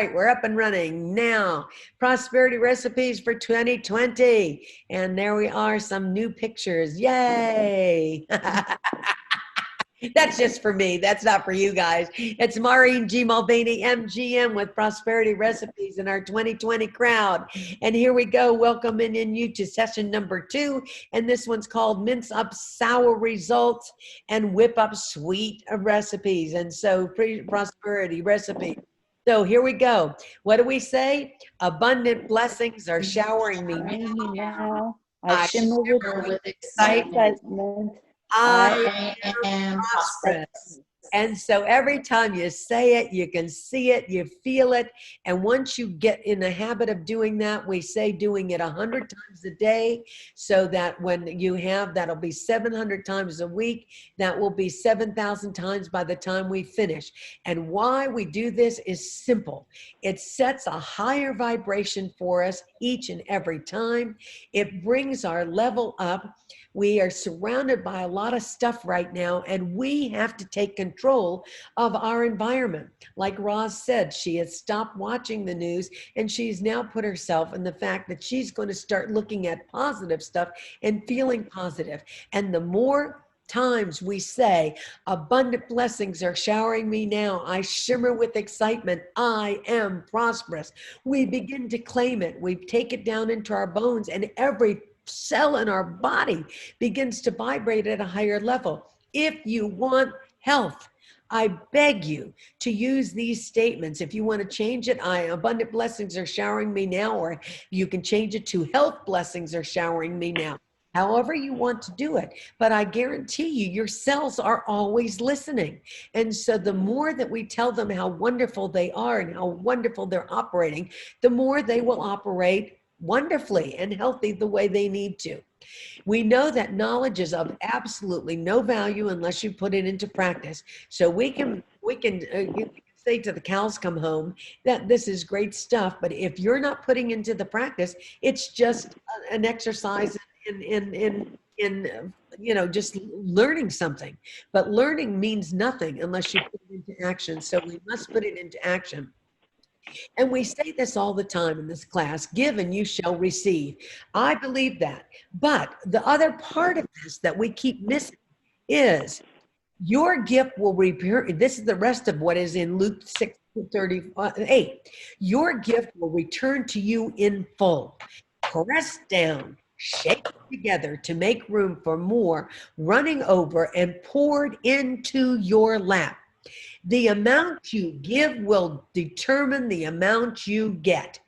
right, we're up and running now. Prosperity recipes for 2020. And there we are, some new pictures. Yay. That's just for me. That's not for you guys. It's Maureen G Mulvaney, MGM, with Prosperity Recipes in our 2020 crowd. And here we go, welcoming in you to session number 2. And this one's called Mince Up Sour Results and Whip Up Sweet Recipes. And so Prosperity Recipes. So here we go. What do we say? Abundant blessings are showering me now. I shimmer with excitement. I am prosperous. And so every time you say it, you can see it, you feel it. And once you get in the habit of doing that, we say doing it 100 times a day, so that when you have, that'll be 700 times a week. That will be 7,000 times by the time we finish. And why we do this is simple. It sets a higher vibration for us each and every time. It brings our level up. We are surrounded by a lot of stuff right now, and we have to take control of our environment. Like Roz said, she has stopped watching the news, and she's now put herself in the fact that she's going to start looking at positive stuff and feeling positive. And the more times we say, abundant blessings are showering me now, I shimmer with excitement, I am prosperous, we begin to claim it. We take it down into our bones, and every cell in our body begins to vibrate at a higher level. If you want health, I beg you to use these statements. If you want to change it, abundant blessings are showering me now, or you can change it to health blessings are showering me now. However you want to do it. But I guarantee you, your cells are always listening. And so the more that we tell them how wonderful they are and how wonderful they're operating, the more they will operate wonderfully and healthy the way they need to. We know that knowledge is of absolutely no value unless you put it into practice. So we can say to the cows come home that this is great stuff, but if you're not putting into the practice, it's just an exercise in just learning something. But learning means nothing unless you put it into action. So we must put it into action. And we say this all the time in this class, give and you shall receive. I believe that. But the other part of this that we keep missing is your gift will return. This is the rest of what is in Luke 6:38. Your gift will return to you in full, pressed down, shaken together to make room for more, running over and poured into your lap. The amount you give will determine the amount you get.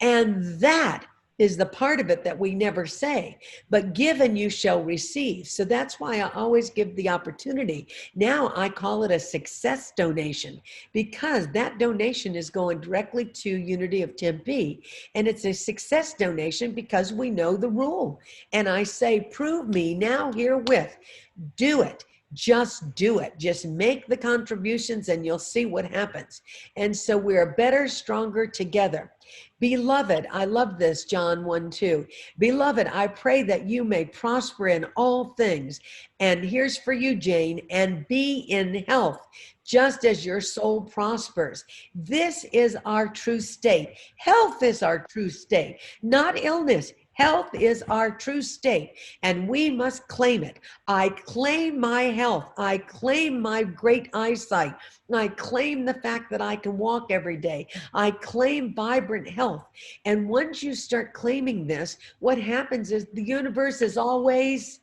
And that is the part of it that we never say, but give and you shall receive. So that's why I always give the opportunity. Now I call it a success donation, because that donation is going directly to Unity of Tempe. And it's a success donation because we know the rule. And I say, prove me now herewith. Do it. Just do it. Just make the contributions and you'll see what happens. And so we're better, stronger together. Beloved, I love this, John 1:2. Beloved, I pray that you may prosper in all things. And here's for you, Jane, and be in health, just as your soul prospers. This is our true state. Health is our true state, not illness. Health is our true state, and we must claim it. I claim my health. I claim my great eyesight. I claim the fact that I can walk every day. I claim vibrant health. And once you start claiming this, what happens is the universe is always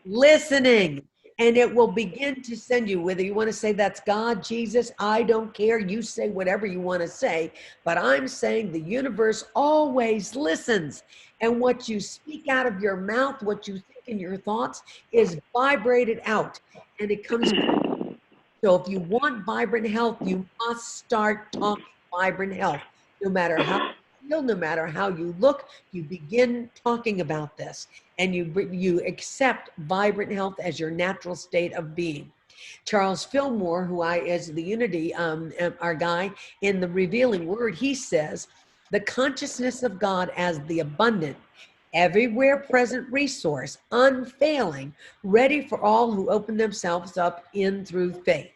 listening. And it will begin to send you, whether you want to say that's God, Jesus, I don't care. You say whatever you want to say. But I'm saying the universe always listens. And what you speak out of your mouth, what you think in your thoughts, is vibrated out. And it comes. So if you want vibrant health, you must start talking vibrant health. No matter how you feel, no matter how you look, you begin talking about this. And you accept vibrant health as your natural state of being. Charles Fillmore, who is the Unity, our guy in the Revealing Word, he says, the consciousness of God as the abundant, everywhere present resource, unfailing, ready for all who open themselves up in through faith.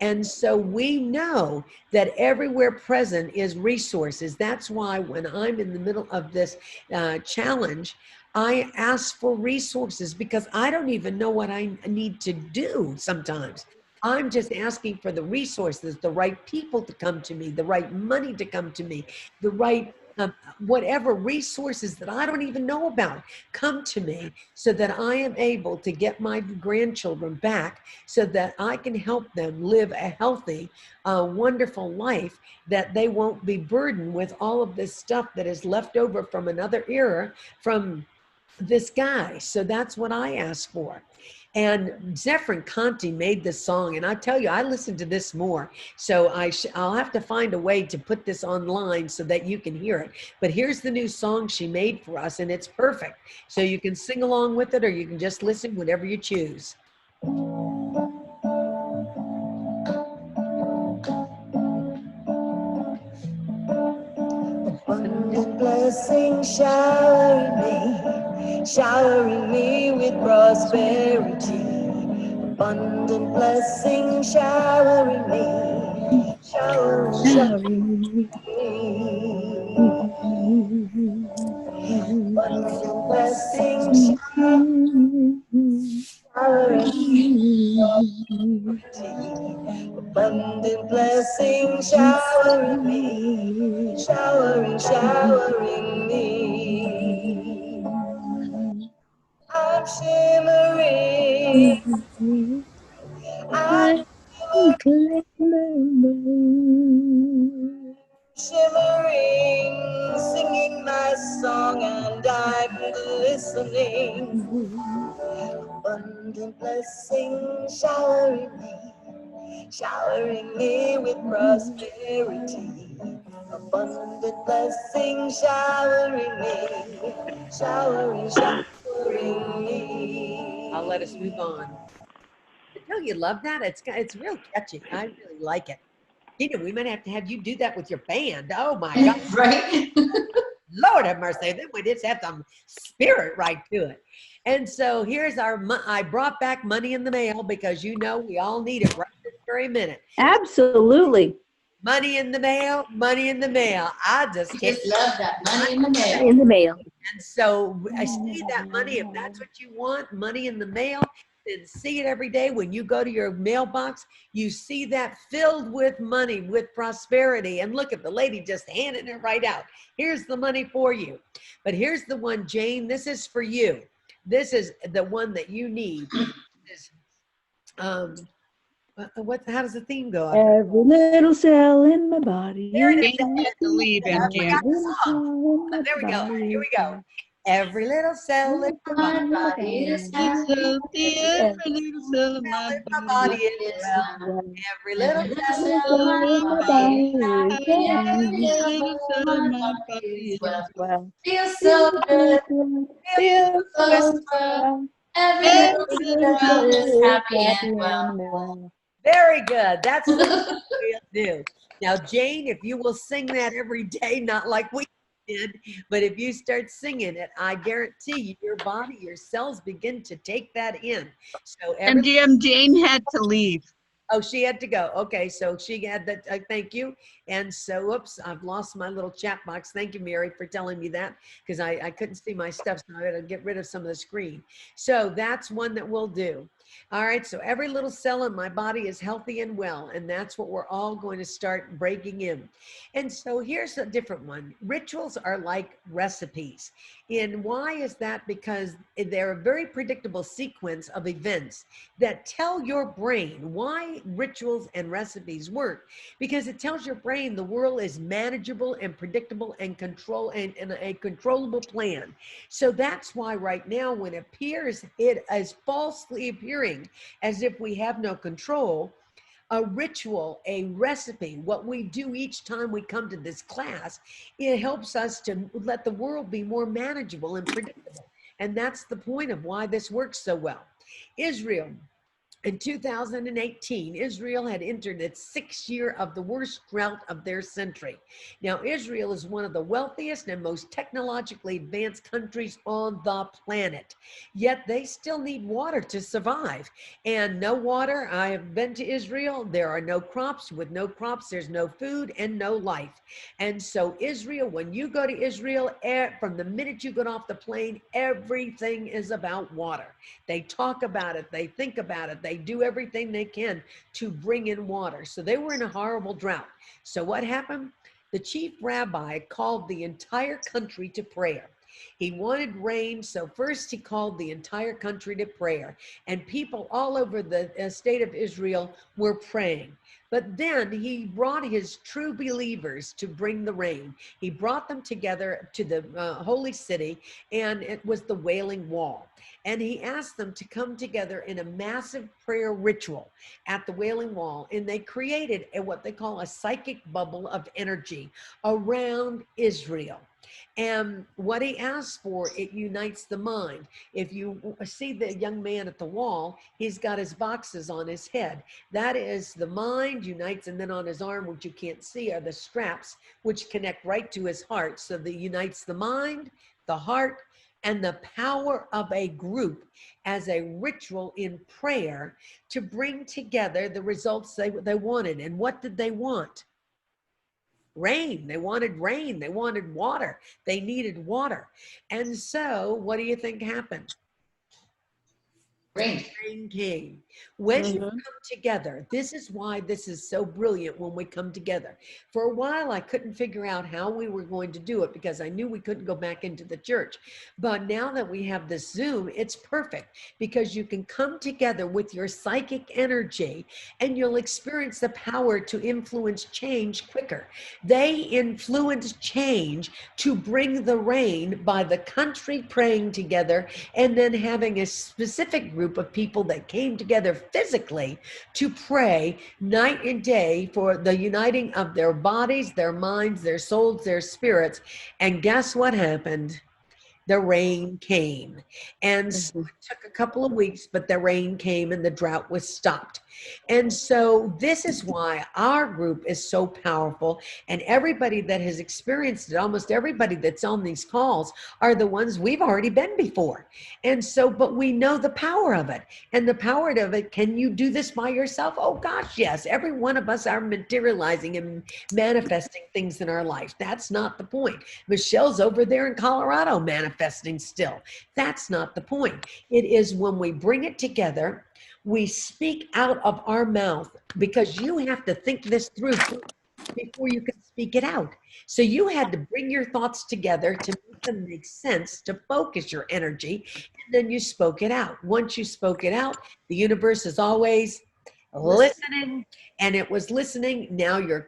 And so we know that everywhere present is resources. That's why when I'm in the middle of this challenge, I ask for resources because I don't even know what I need to do sometimes. I'm just asking for the resources, the right people to come to me, the right money to come to me, the right whatever resources that I don't even know about come to me so that I am able to get my grandchildren back so that I can help them live a healthy, wonderful life, that they won't be burdened with all of this stuff that is left over from another era from this guy. So that's what I asked for. And Zephyr Conti made this song, and I tell you, I listened to this more. So I'll have to find a way to put this online so that you can hear it. But here's the new song she made for us, and it's perfect. So you can sing along with it, or you can just listen, whatever you choose. Abundant blessing showering me with prosperity. Abundant blessing showering me, showering me. Abundant blessing showering me. Abundant blessing showering me, showering me. I'm shimmering, I'm shimmering, singing my song and I'm listening. Abundant blessing showering me with prosperity. Abundant blessing showering me, showering me. I'll let us move on. Don't you love that? It's real catchy. I really like it. Tina, we might have to have you do that with your band. Oh my God. Right? Lord have mercy. Then we just have some spirit right to it. And so here's I brought back money in the mail because you know we all need it right this very minute. Absolutely. Money in the mail, money in the mail. I just can't. Just love that money in the mail. In the mail. And so I see that money, if that's what you want, money in the mail, then see it every day. When you go to your mailbox, you see that filled with money, with prosperity. And look at the lady just handing it right out. Here's the money for you. But here's the one, Jane, this is for you. This is the one that you need. How does the theme go? Every little cell in my body. There it is. Jane had to leave, I MGM. forgot the song. There we go. Here we go. Every little cell in My body is It's happy. healthy, every little cell in my body body. is well. Every little Every cell little in cell my in my body body is is happy. Every Every little cell my in my body body is is well. Well, Feels so good. filled So with swell. Every little every little cell cell. is happy and well. very good. That's what we'll do. Now, Jane, if you will sing that every day, not like we did, but if you start singing it, I guarantee you, your body, your cells begin to take that in. So every MGM, Jane had to leave. Oh, she had to go. Okay, so she had that. Thank you. And so, oops, I've lost my little chat box. Thank you, Mary, for telling me that because I couldn't see my stuff, so I had to get rid of some of the screen. So that's one that we'll do. All right, so every little cell in my body is healthy and well, and that's what we're all going to start breaking in. And so here's a different one. Rituals are like recipes. And why is that? Because they're a very predictable sequence of events that tell your brain why rituals and recipes work, because it tells your brain the world is manageable and predictable and a controllable plan. So that's why right now when it appears it is falsely appearing as if we have no control, a ritual, a recipe, what we do each time we come to this class, it helps us to let the world be more manageable and predictable. And that's the point of why this works so well. Israel, In 2018, Israel had entered its 6th year of the worst drought of their century. Now, Israel is one of the wealthiest and most technologically advanced countries on the planet, yet they still need water to survive. And no water, I have been to Israel, there are no crops. With no crops, there's no food and no life. And so Israel, when you go to Israel, from the minute you get off the plane, everything is about water. They talk about it, they think about it, they do everything they can to bring in water. So they were in a horrible drought. So what happened? The chief rabbi called the entire country to prayer. He wanted rain, so first he called the entire country to prayer, and people all over the state of Israel were praying. But then he brought his true believers to bring the rain. He brought them together to the holy city, and it was the Wailing Wall. And he asked them to come together in a massive prayer ritual at the Wailing Wall. And they created what they call a psychic bubble of energy around Israel. And what he asked for, it unites the mind. If you see the young man at the wall, he's got his boxes on his head. That is the mind unites, and then on his arm, which you can't see, are the straps, which connect right to his heart. So that unites the mind, the heart, and the power of a group as a ritual in prayer to bring together the results they wanted. And what did they want? Rain. They wanted rain. They wanted water. They needed water. And so what do you think happened? Rain. Rain came. When you come together, this is why this is so brilliant when we come together. For a while, I couldn't figure out how we were going to do it because I knew we couldn't go back into the church. But now that we have this Zoom, it's perfect because you can come together with your psychic energy and you'll experience the power to influence change quicker. They influence change to bring the rain by the country praying together and then having a specific group of people that came together physically to pray night and day for the uniting of their bodies, their minds, their souls, their spirits. And guess what happened? The rain came. And so it took a couple of weeks, but the rain came and the drought was stopped. And so this is why our group is so powerful. And everybody that has experienced it, almost everybody that's on these calls, are the ones we've already been before. And so, but we know the power of it. And the power of it, can you do this by yourself? Oh gosh, yes. Every one of us are materializing and manifesting things in our life. That's not the point. Michelle's over there in Colorado manifesting still. That's not the point. It is when we bring it together, we speak out of our mouth, because you have to think this through before you can speak it out. So you had to bring your thoughts together to make them make sense, to focus your energy, and then you spoke it out. Once you spoke it out, the universe is always listening, and it was listening. Now your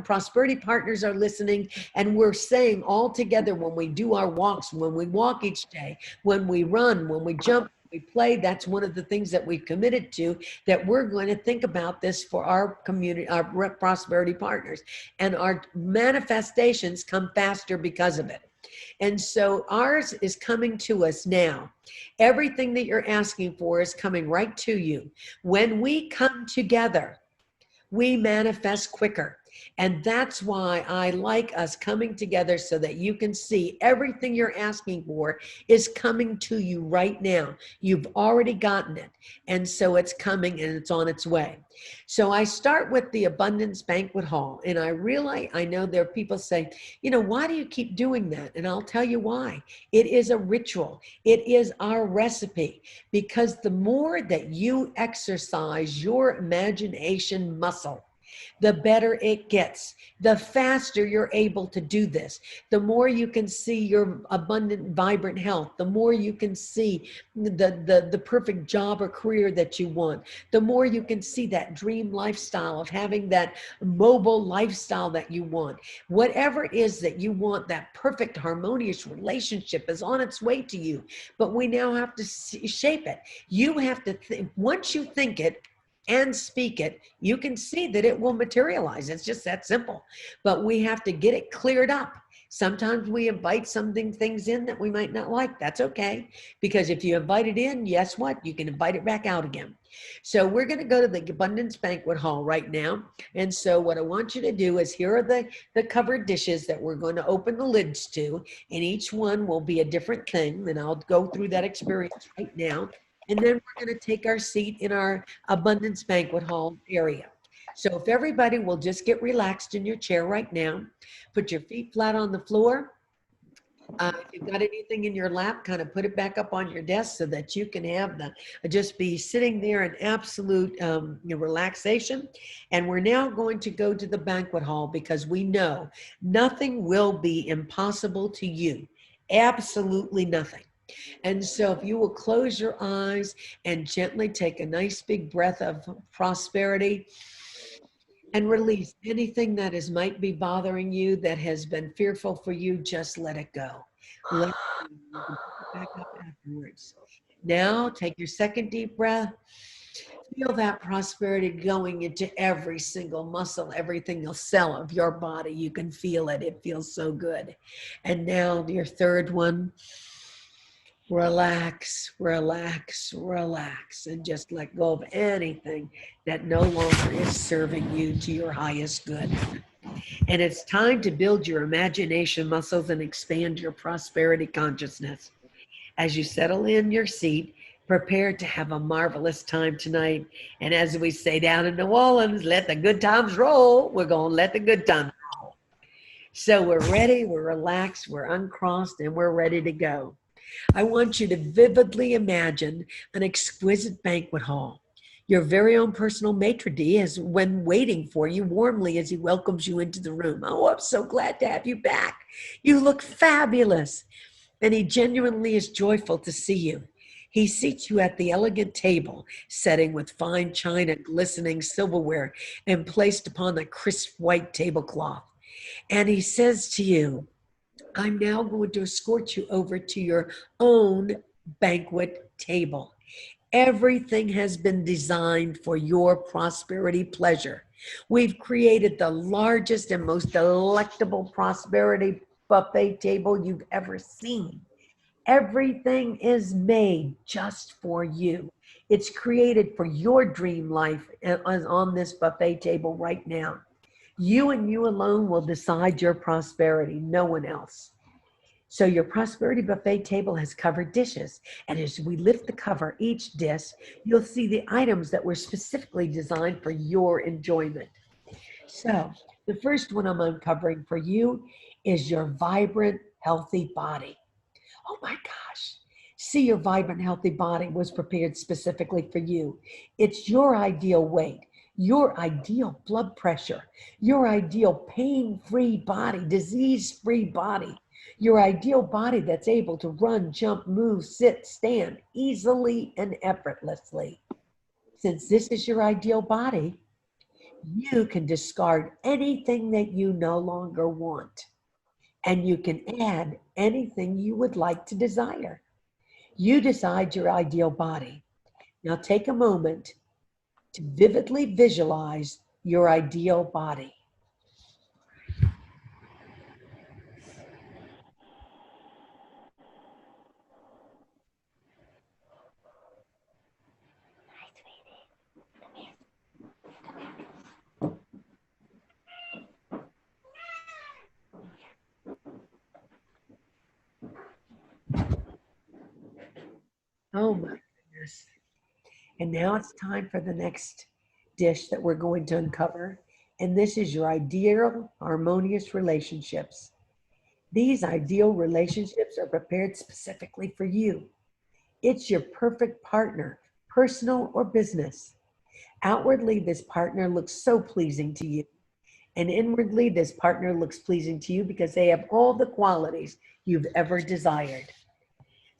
prosperity partners are listening, and we're saying all together when we do our walks, when we walk each day, when we run, when we jump, we play. That's one of the things that we've committed to, that we're going to think about this for our community, our prosperity partners, and our manifestations come faster because of it. And so ours is coming to us now. Everything that you're asking for is coming right to you. When we come together, we manifest quicker. And that's why I like us coming together, so that you can see everything you're asking for is coming to you right now. You've already gotten it. And so it's coming and it's on its way. So I start with the Abundance Banquet Hall. And I know there are people saying, why do you keep doing that? And I'll tell you why. It is a ritual. It is our recipe. Because the more that you exercise your imagination muscle, the better it gets. The faster you're able to do this, the more you can see your abundant, vibrant health, the more you can see the perfect job or career that you want, the more you can see that dream lifestyle of having that mobile lifestyle that you want. Whatever it is that you want, that perfect, harmonious relationship is on its way to you. But we now have to shape it. You have to think. Once you think it, and speak it, you can see that it will materialize. It's just that simple. But we have to get it cleared up. Sometimes we invite things in that we might not like. That's okay. Because if you invite it in, guess what? You can invite it back out again. So we're going to go to the Abundance Banquet Hall right now. And so what I want you to do is, here are the covered dishes that we're going to open the lids to. And each one will be a different thing. And I'll go through that experience right now. And then we're going to take our seat in our Abundance Banquet Hall area. So if everybody will just get relaxed in your chair right now, put your feet flat on the floor. If you've got anything in your lap, kind of put it back up on your desk so that you can have just be sitting there in absolute relaxation. And we're now going to go to the banquet hall, because we know nothing will be impossible to you. Absolutely nothing. And so if you will close your eyes and gently take a nice big breath of prosperity and release anything that might be bothering you, that has been fearful for you, just let it go. Let it go. You can pick it back up afterwards. Now take your second deep breath. Feel that prosperity going into every single muscle, every single cell of your body. You can feel it. It feels so good. And now your third one. Relax, relax, relax, and just let go of anything that no longer is serving you to your highest good. And it's time to build your imagination muscles and expand your prosperity consciousness. As you settle in your seat, prepare to have a marvelous time tonight. And as we say down in New Orleans, let the good times roll. We're going to let the good times roll. So we're ready, we're relaxed, we're uncrossed, and we're ready to go. I want you to vividly imagine an exquisite banquet hall. Your very own personal maitre d' is when waiting for you warmly as he welcomes you into the room. Oh, I'm so glad to have you back. You look fabulous. And he genuinely is joyful to see you. He seats you at the elegant table, setting with fine china, glistening silverware, and placed upon the crisp white tablecloth. And he says to you, I'm now going to escort you over to your own banquet table. Everything has been designed for your prosperity pleasure. We've created the largest and most delectable prosperity buffet table you've ever seen. Everything is made just for you. It's created for your dream life on this buffet table right now. You and you alone will decide your prosperity, no one else. So your prosperity buffet table has covered dishes. And as we lift the cover, each dish, you'll see the items that were specifically designed for your enjoyment. So the first one I'm uncovering for you is your vibrant, healthy body. Oh my gosh. See, your vibrant, healthy body was prepared specifically for you. It's your ideal weight, your ideal blood pressure, your ideal pain-free body, disease-free body, your ideal body that's able to run, jump, move, sit, stand easily and effortlessly. Since this is your ideal body, you can discard anything that you no longer want, and you can add anything you would like to desire. You decide your ideal body. Now take a moment to vividly visualize your ideal body. Oh my goodness. And now it's time for the next dish that we're going to uncover. And this is your ideal harmonious relationships. These ideal relationships are prepared specifically for you. It's your perfect partner, personal or business. Outwardly, this partner looks so pleasing to you. And inwardly, this partner looks pleasing to you because they have all the qualities you've ever desired.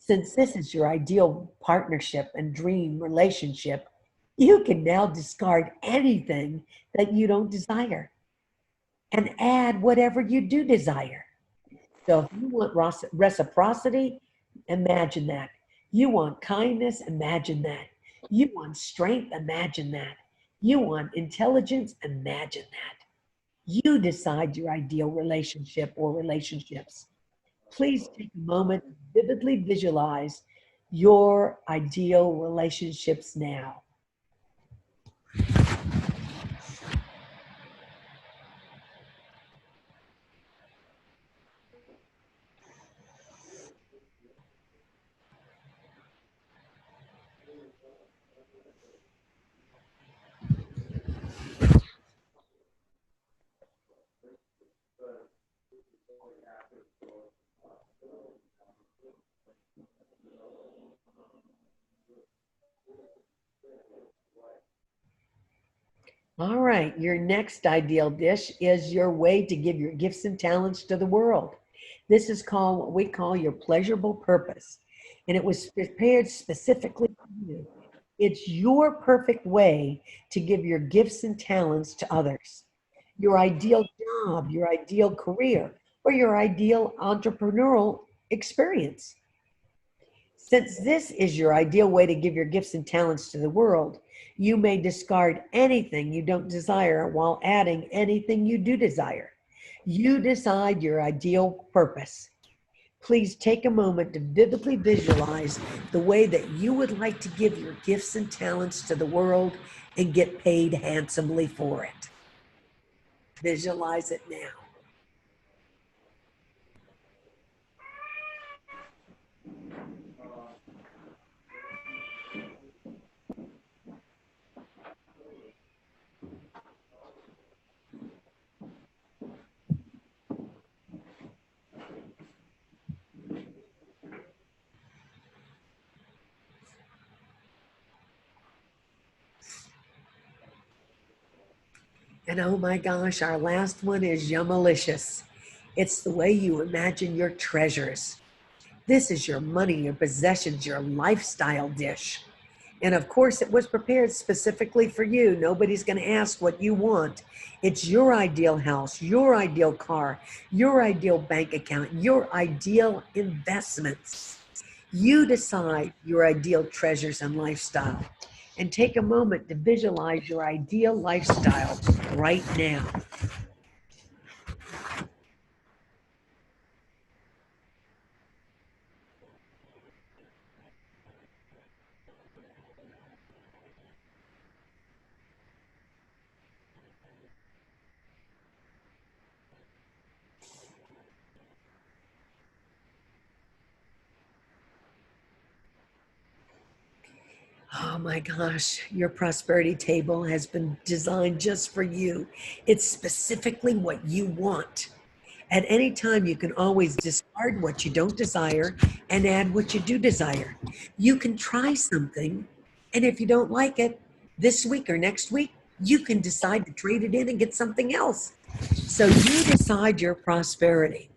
Since this is your ideal partnership and dream relationship, you can now discard anything that you don't desire and add whatever you do desire. So if you want reciprocity, imagine that. You want kindness, imagine that. You want strength, imagine that. You want intelligence? Imagine that. You decide your ideal relationship or relationships. Please take a moment to vividly visualize your ideal relationships now. All right, your next ideal dish is your way to give your gifts and talents to the world. This is called what we call your pleasurable purpose, and it was prepared specifically for you. It's your perfect way to give your gifts and talents to others. Your ideal job, your ideal career, or your ideal entrepreneurial experience. Since this is your ideal way to give your gifts and talents to the world, you may discard anything you don't desire while adding anything you do desire. You decide your ideal purpose. Please take a moment to vividly visualize the way that you would like to give your gifts and talents to the world and get paid handsomely for it. Visualize it now. And oh my gosh, our last one is Yummalicious. It's the way you imagine your treasures. This is your money, your possessions, your lifestyle dish. And of course, it was prepared specifically for you. Nobody's going to ask what you want. It's your ideal house, your ideal car, your ideal bank account, your ideal investments. You decide your ideal treasures and lifestyle. And take a moment to visualize your ideal lifestyle right now. Oh my gosh, your prosperity table has been designed just for you. It's specifically what you want. At any time, you can always discard what you don't desire and add what you do desire. You can try something, and if you don't like it this week or next week, you can decide to trade it in and get something else. So you decide your prosperity.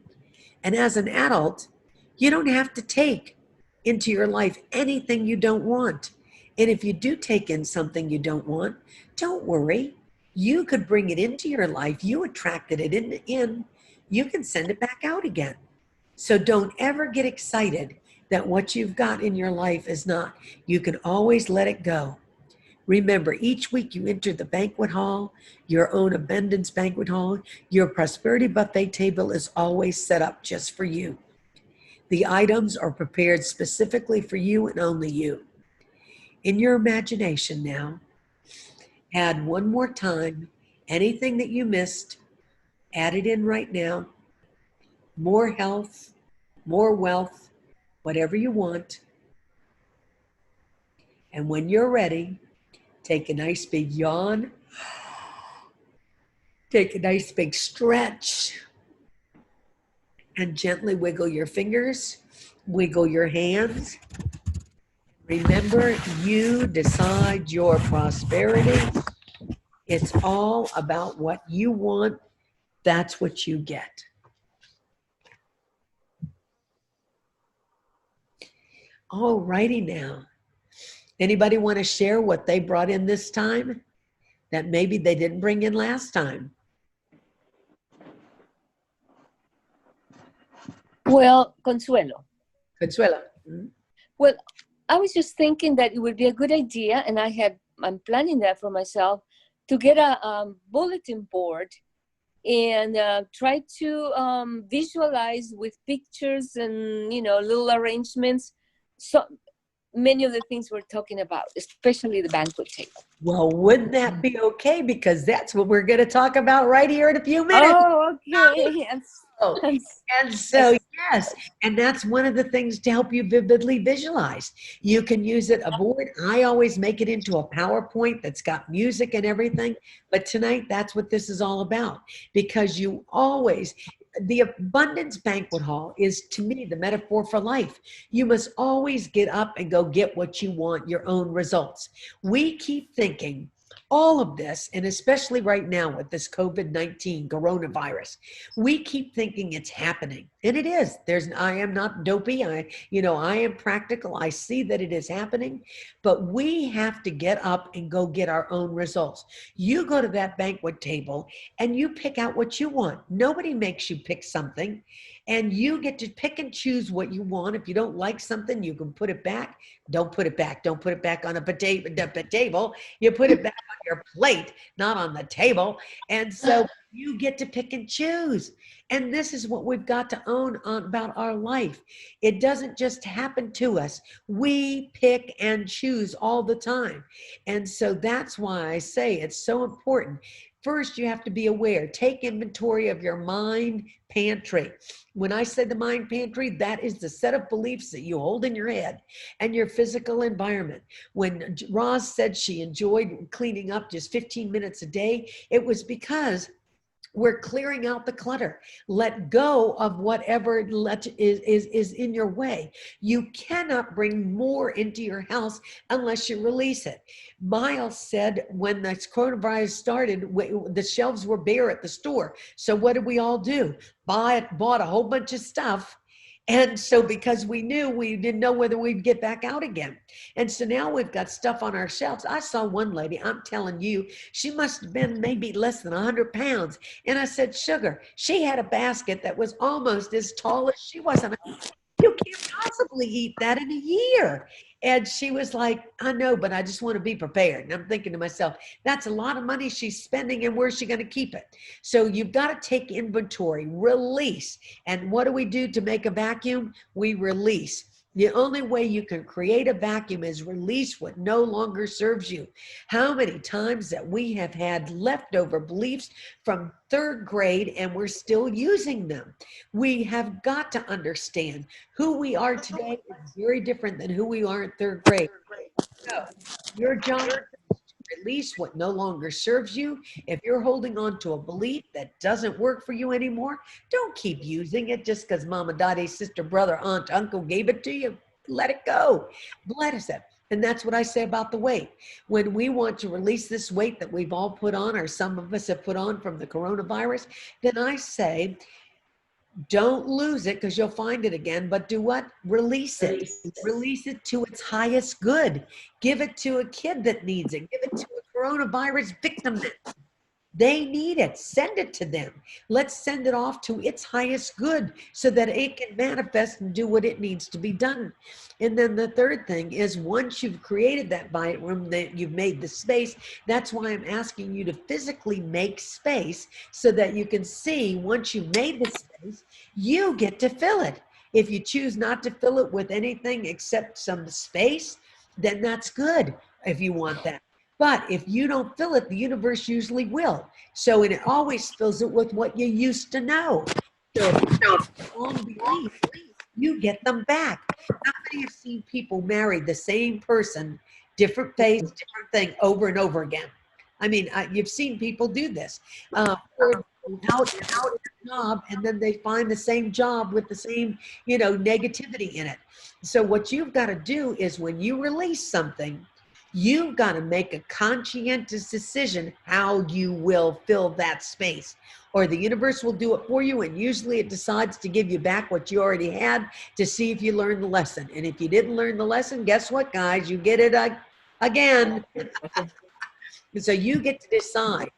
And as an adult, you don't have to take into your life anything you don't want. And if you do take in something you don't want, don't worry. You could bring it into your life. You attracted it in. You can send it back out again. So don't ever get excited that what you've got in your life is not. You can always let it go. Remember, each week you enter the banquet hall, your own Abundance Banquet Hall. Your prosperity buffet table is always set up just for you. The items are prepared specifically for you and only you. In your imagination now, add one more time anything that you missed, add it in right now. More health, more wealth, whatever you want. And when you're ready, take a nice big yawn. Take a nice big stretch. And gently wiggle your fingers, wiggle your hands. Remember, you decide your prosperity. It's all about what you want. That's what you get. All righty now. Anybody want to share what they brought in this time that maybe they didn't bring in last time? Well, Consuelo. Consuelo. Well, I was just thinking that it would be a good idea, and I'm planning that for myself, to get a bulletin board and try to visualize with pictures and, you know, little arrangements. So many of the things we're talking about, especially the banquet table. Well, wouldn't that be okay? Because that's what we're going to talk about right here in a few minutes. Oh, okay. Oh, and so, yes, and that's one of the things to help you vividly visualize. You can use it, a board. I always make it into a PowerPoint that's got music and everything. But tonight, that's what this is all about. Because you always, the Abundance Banquet Hall is, to me, the metaphor for life. You must always get up and go get what you want, your own results. We keep thinking all of this, and especially right now with this COVID-19 coronavirus, we keep thinking it's happening. And it is. I am not dopey. I am practical. I see that it is happening, but we have to get up and go get our own results. You go to that banquet table and you pick out what you want. Nobody makes you pick something, and you get to pick and choose what you want. If you don't like something, you can put it back. Don't put it back. Don't put it back on a table. You put it back on your plate, not on the table. And so you get to pick and choose. And this is what we've got to own about our life. It doesn't just happen to us. We pick and choose all the time. And so that's why I say it's so important. First, you have to be aware. Take inventory of your mind pantry. When I say the mind pantry, that is the set of beliefs that you hold in your head and your physical environment. When Roz said she enjoyed cleaning up just 15 minutes a day, it was because we're clearing out the clutter. Let go of whatever is in your way. You cannot bring more into your house unless you release it. Miles said when this coronavirus started, the shelves were bare at the store. So what did we all do? Bought a whole bunch of stuff. And so because we knew, we didn't know whether we'd get back out again. And so now we've got stuff on our shelves. I saw one lady, I'm telling you, she must have been maybe less than 100 pounds. And I said, sugar, she had a basket that was almost as tall as she was. You can't possibly eat that in a year. And she was like, I know, but I just want to be prepared. And I'm thinking to myself, that's a lot of money she's spending, and where's she going to keep it? So you've got to take inventory, release. And what do we do to make a vacuum? We release. The only way you can create a vacuum is release what no longer serves you. How many times that we have had leftover beliefs from third grade and we're still using them? We have got to understand who we are today is very different than who we are in third grade. So your job is to release what no longer serves you. If you're holding on to a belief that doesn't work for you anymore, don't keep using it just because mama, daddy, sister, brother, aunt, uncle gave it to you. Let it go. Bless it. And that's what I say about the weight. When we want to release this weight that we've all put on, or some of us have put on from the coronavirus, then I say, don't lose it because you'll find it again, but do what? Release it. Release it to its highest good. Give it to a kid that needs it. Give it to a coronavirus victim that they need it. Send it to them. Let's send it off to its highest good so that it can manifest and do what it needs to be done. And then the third thing is, once you've created that bite room, that you've made the space, that's why I'm asking you to physically make space so that you can see, once you've made the space, you get to fill it. If you choose not to fill it with anything except some space, then that's good if you want that. But if you don't fill it, the universe usually will. So, and it always fills it with what you used to know. So if you don't wrong belief, you get them back. How many have seen people marry the same person, different face, different thing, over and over again? I mean, you've seen people do this. Or out a job, and then they find the same job with the same, negativity in it. So what you've got to do is, when you release something, you've got to make a conscientious decision how you will fill that space, or the universe will do it for you. And usually it decides to give you back what you already had to see if you learned the lesson. And if you didn't learn the lesson, guess what, guys? You get it again. So you get to decide.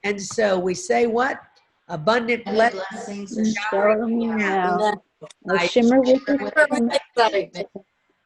And so we say what? Abundant blessings Shower me now. I shimmer with excitement.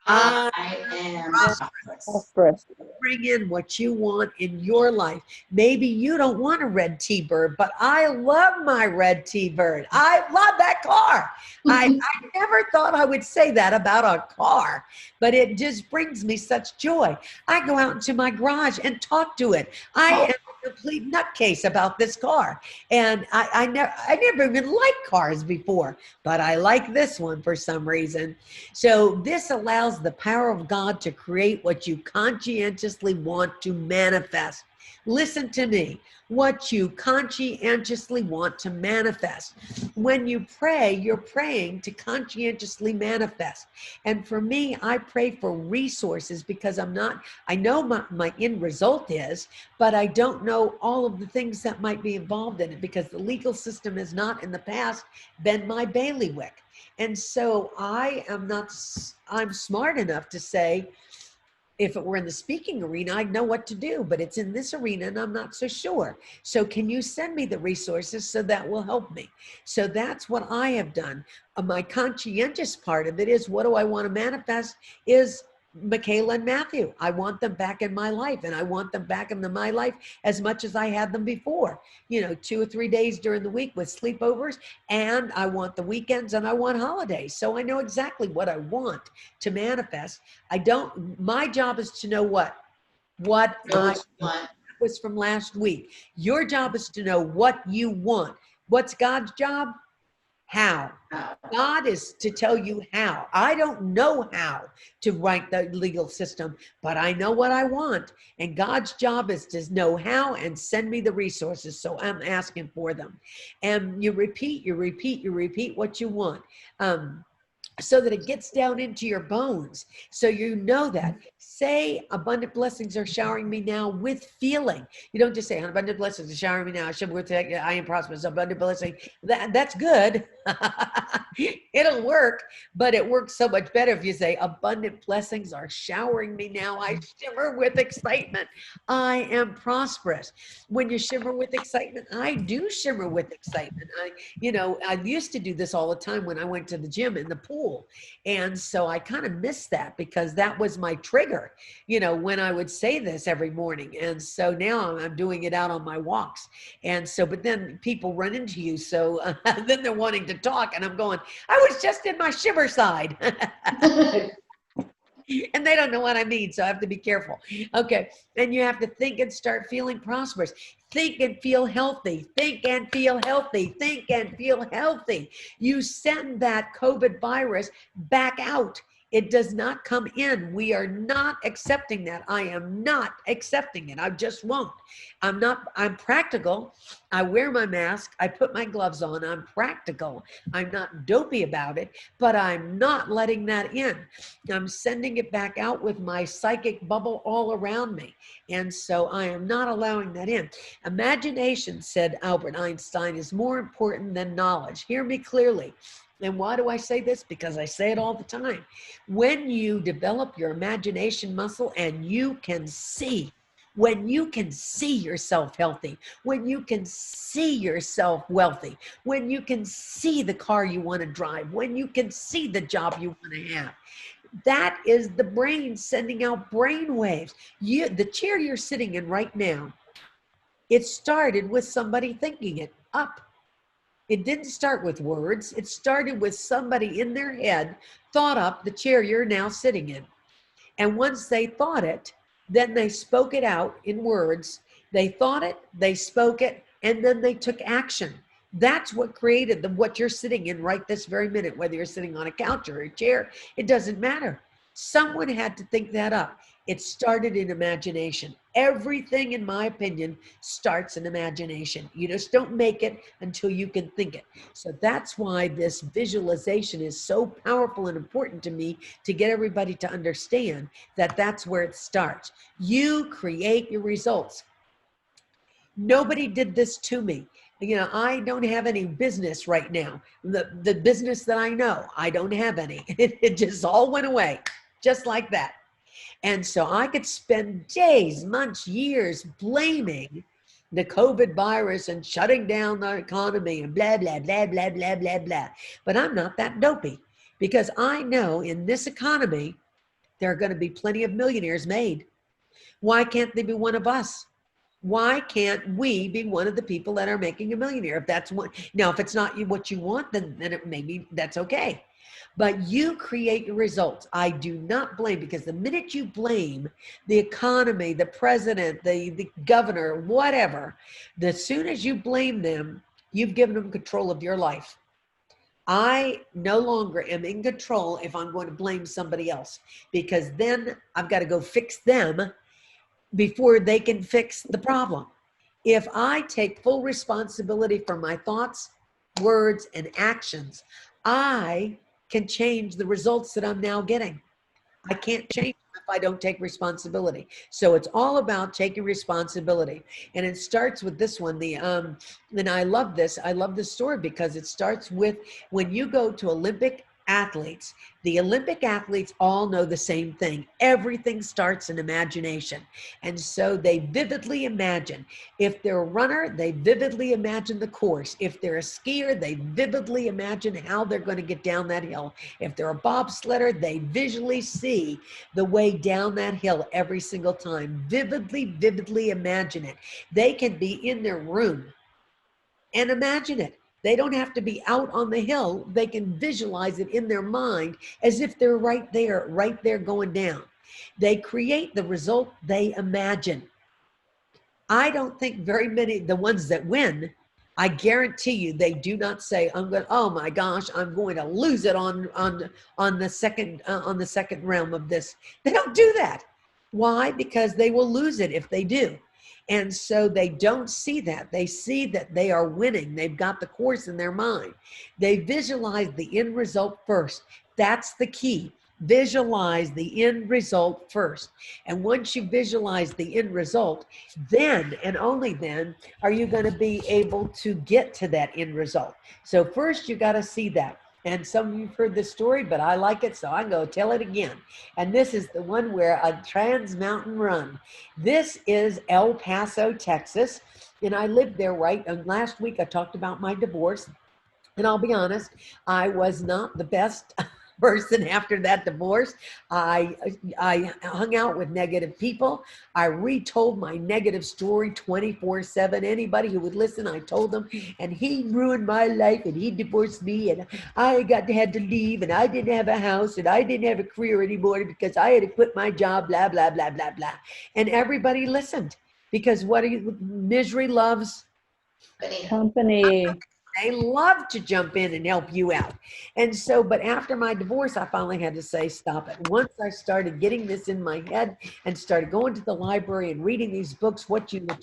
I am prosperous. Prosperous. Bring in what you want in your life. Maybe you don't want a red T-Bird, but I love my red T-Bird. I love that car. I never thought I would say that about a car, but it just brings me such joy. I go out into my garage and talk to it. I am a complete nutcase about this car. And I never even liked cars before, but I like this one for some reason. So this allows the power of God to create what you conscientiously want to manifest. Listen to me. What you conscientiously want to manifest. When you pray, you're praying to conscientiously manifest. And for me, I pray for resources because I know my end result is, but I don't know all of the things that might be involved in it because the legal system has not in the past been my bailiwick. And so I'm smart enough to say, if it were in the speaking arena, I'd know what to do, but it's in this arena and I'm not so sure. So can you send me the resources so that will help me? So that's what I have done. My conscientious part of it is, what do I want to manifest is Michaela and Matthew. I want them back in my life, and I want them back into my life as much as I had them before, 2 or 3 days during the week with sleepovers, and I want the weekends and I want holidays. So I know exactly what I want to manifest. My job is to know what I want. Was from last week. Your job is to know what you want. What's God's job? How. God is to tell you how. I don't know how to write the legal system, but I know what I want. And God's job is to know how and send me the resources. So I'm asking for them. And you repeat what you want. So that it gets down into your bones. So you know that. Say, abundant blessings are showering me now with feeling. You don't just say, abundant blessings are showering me now. I am prosperous, abundant blessing. That's good. It'll work, but it works so much better if you say, abundant blessings are showering me now. I shimmer with excitement. I am prosperous. When you shimmer with excitement, I do shimmer with excitement. I used to do this all the time when I went to the gym in the pool. And so I kind of missed that because that was my trigger, when I would say this every morning. And so now I'm doing it out on my walks. And so, but then people run into you. So then they're wanting to talk and I'm going, I was just in my shimmer side. And they don't know what I mean. So I have to be careful. Okay. And you have to think and start feeling prosperous. Think and feel healthy. Think and feel healthy. Think and feel healthy. You send that COVID virus back out. It does not come in. We are not accepting that. I am not accepting it. I just won't. I'm practical. I wear my mask. I put my gloves on. I'm practical. I'm not dopey about it, but I'm not letting that in. I'm sending it back out with my psychic bubble all around me. And so I am not allowing that in. Imagination, said Albert Einstein, is more important than knowledge. Hear me clearly. And why do I say this? Because I say it all the time. When you develop your imagination muscle and you can see, when you can see yourself healthy, when you can see yourself wealthy, when you can see the car you want to drive, when you can see the job you want to have, that is the brain sending out brain waves. The chair you're sitting in right now, it started with somebody thinking it up. It didn't start with words. It started with somebody in their head thought up the chair you're now sitting in. And once they thought it, then they spoke it out in words. They thought it, they spoke it, and then they took action. That's what created what you're sitting in right this very minute, whether you're sitting on a couch or a chair, it doesn't matter. Someone had to think that up. It started in imagination. Everything, in my opinion, starts in imagination. You just don't make it until you can think it. So that's why this visualization is so powerful and important to me, to get everybody to understand that that's where it starts. You create your results. Nobody did this to me. I don't have any business right now. The business that I know, I don't have any. It just all went away, just like that. And so I could spend days, months, years blaming the COVID virus and shutting down the economy and blah, blah, blah, blah, blah, blah, blah. But I'm not that dopey, because I know in this economy, there are going to be plenty of millionaires made. Why can't they be one of us? Why can't we be one of the people that are making a millionaire? If that's what, now, if it's not what you want, then it maybe that's okay. But you create your results. I do not blame, because the minute you blame the economy, the president, the governor, whatever, as soon as you blame them, you've given them control of your life. I no longer am in control if I'm going to blame somebody else, because then I've got to go fix them before they can fix the problem. If I take full responsibility for my thoughts, words, and actions, I can change the results that I'm now getting. I can't change them if I don't take responsibility. So it's all about taking responsibility. And it starts with this one. And I love this. I love this story because it starts with when you go to Olympic athletes. The Olympic athletes all know the same thing. Everything starts in imagination. And so they vividly imagine. If they're a runner, they vividly imagine the course. If they're a skier, they vividly imagine how they're going to get down that hill. If they're a bobsledder, they visually see the way down that hill every single time. Vividly imagine it. They can be in their room and imagine it. They don't have to be out on the hill. They can visualize it in their mind as if they're right there going down. They create the result they imagine. I don't think very many, the ones that win, I guarantee you, they do not say, oh my gosh, I'm going to lose it on the second realm of this. They don't do that. Why? Because they will lose it if they do. And so they don't see that. They see that they are winning. They've got the course in their mind. They visualize the end result first. That's the key. Visualize the end result first. And once you visualize the end result, then and only then are you going to be able to get to that end result. So first you got to see that. And some of you've heard this story, but I like it, so I'm going to tell it again. And this is the one where a Trans Mountain Run. This is El Paso, Texas. And I lived there, right? And last week I talked about my divorce. And I'll be honest, I was not the best person after that divorce. I hung out with negative people. I retold my negative story 24/7. Anybody who would listen, I told them, and he ruined my life, and he divorced me, and I had to leave, and I didn't have a house, and I didn't have a career anymore because I had to quit my job, blah, blah, blah, blah, blah. And everybody listened, because misery loves Company. They love to jump in and help you out. And so, but after my divorce, I finally had to say, stop it. Once I started getting this in my head and started going to the library and reading these books, what you can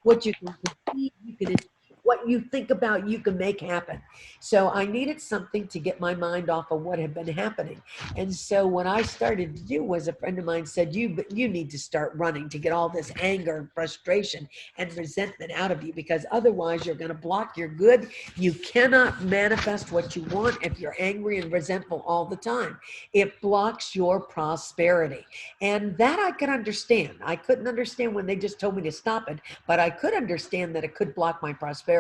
conceive, you can achieve, what you think about, you can make happen. So I needed something to get my mind off of what had been happening. And so what I started to do was, a friend of mine said, you need to start running to get all this anger and frustration and resentment out of you, because otherwise you're going to block your good. You cannot manifest what you want if you're angry and resentful all the time. It blocks your prosperity. And that I could understand. I couldn't understand when they just told me to stop it, but I could understand that it could block my prosperity.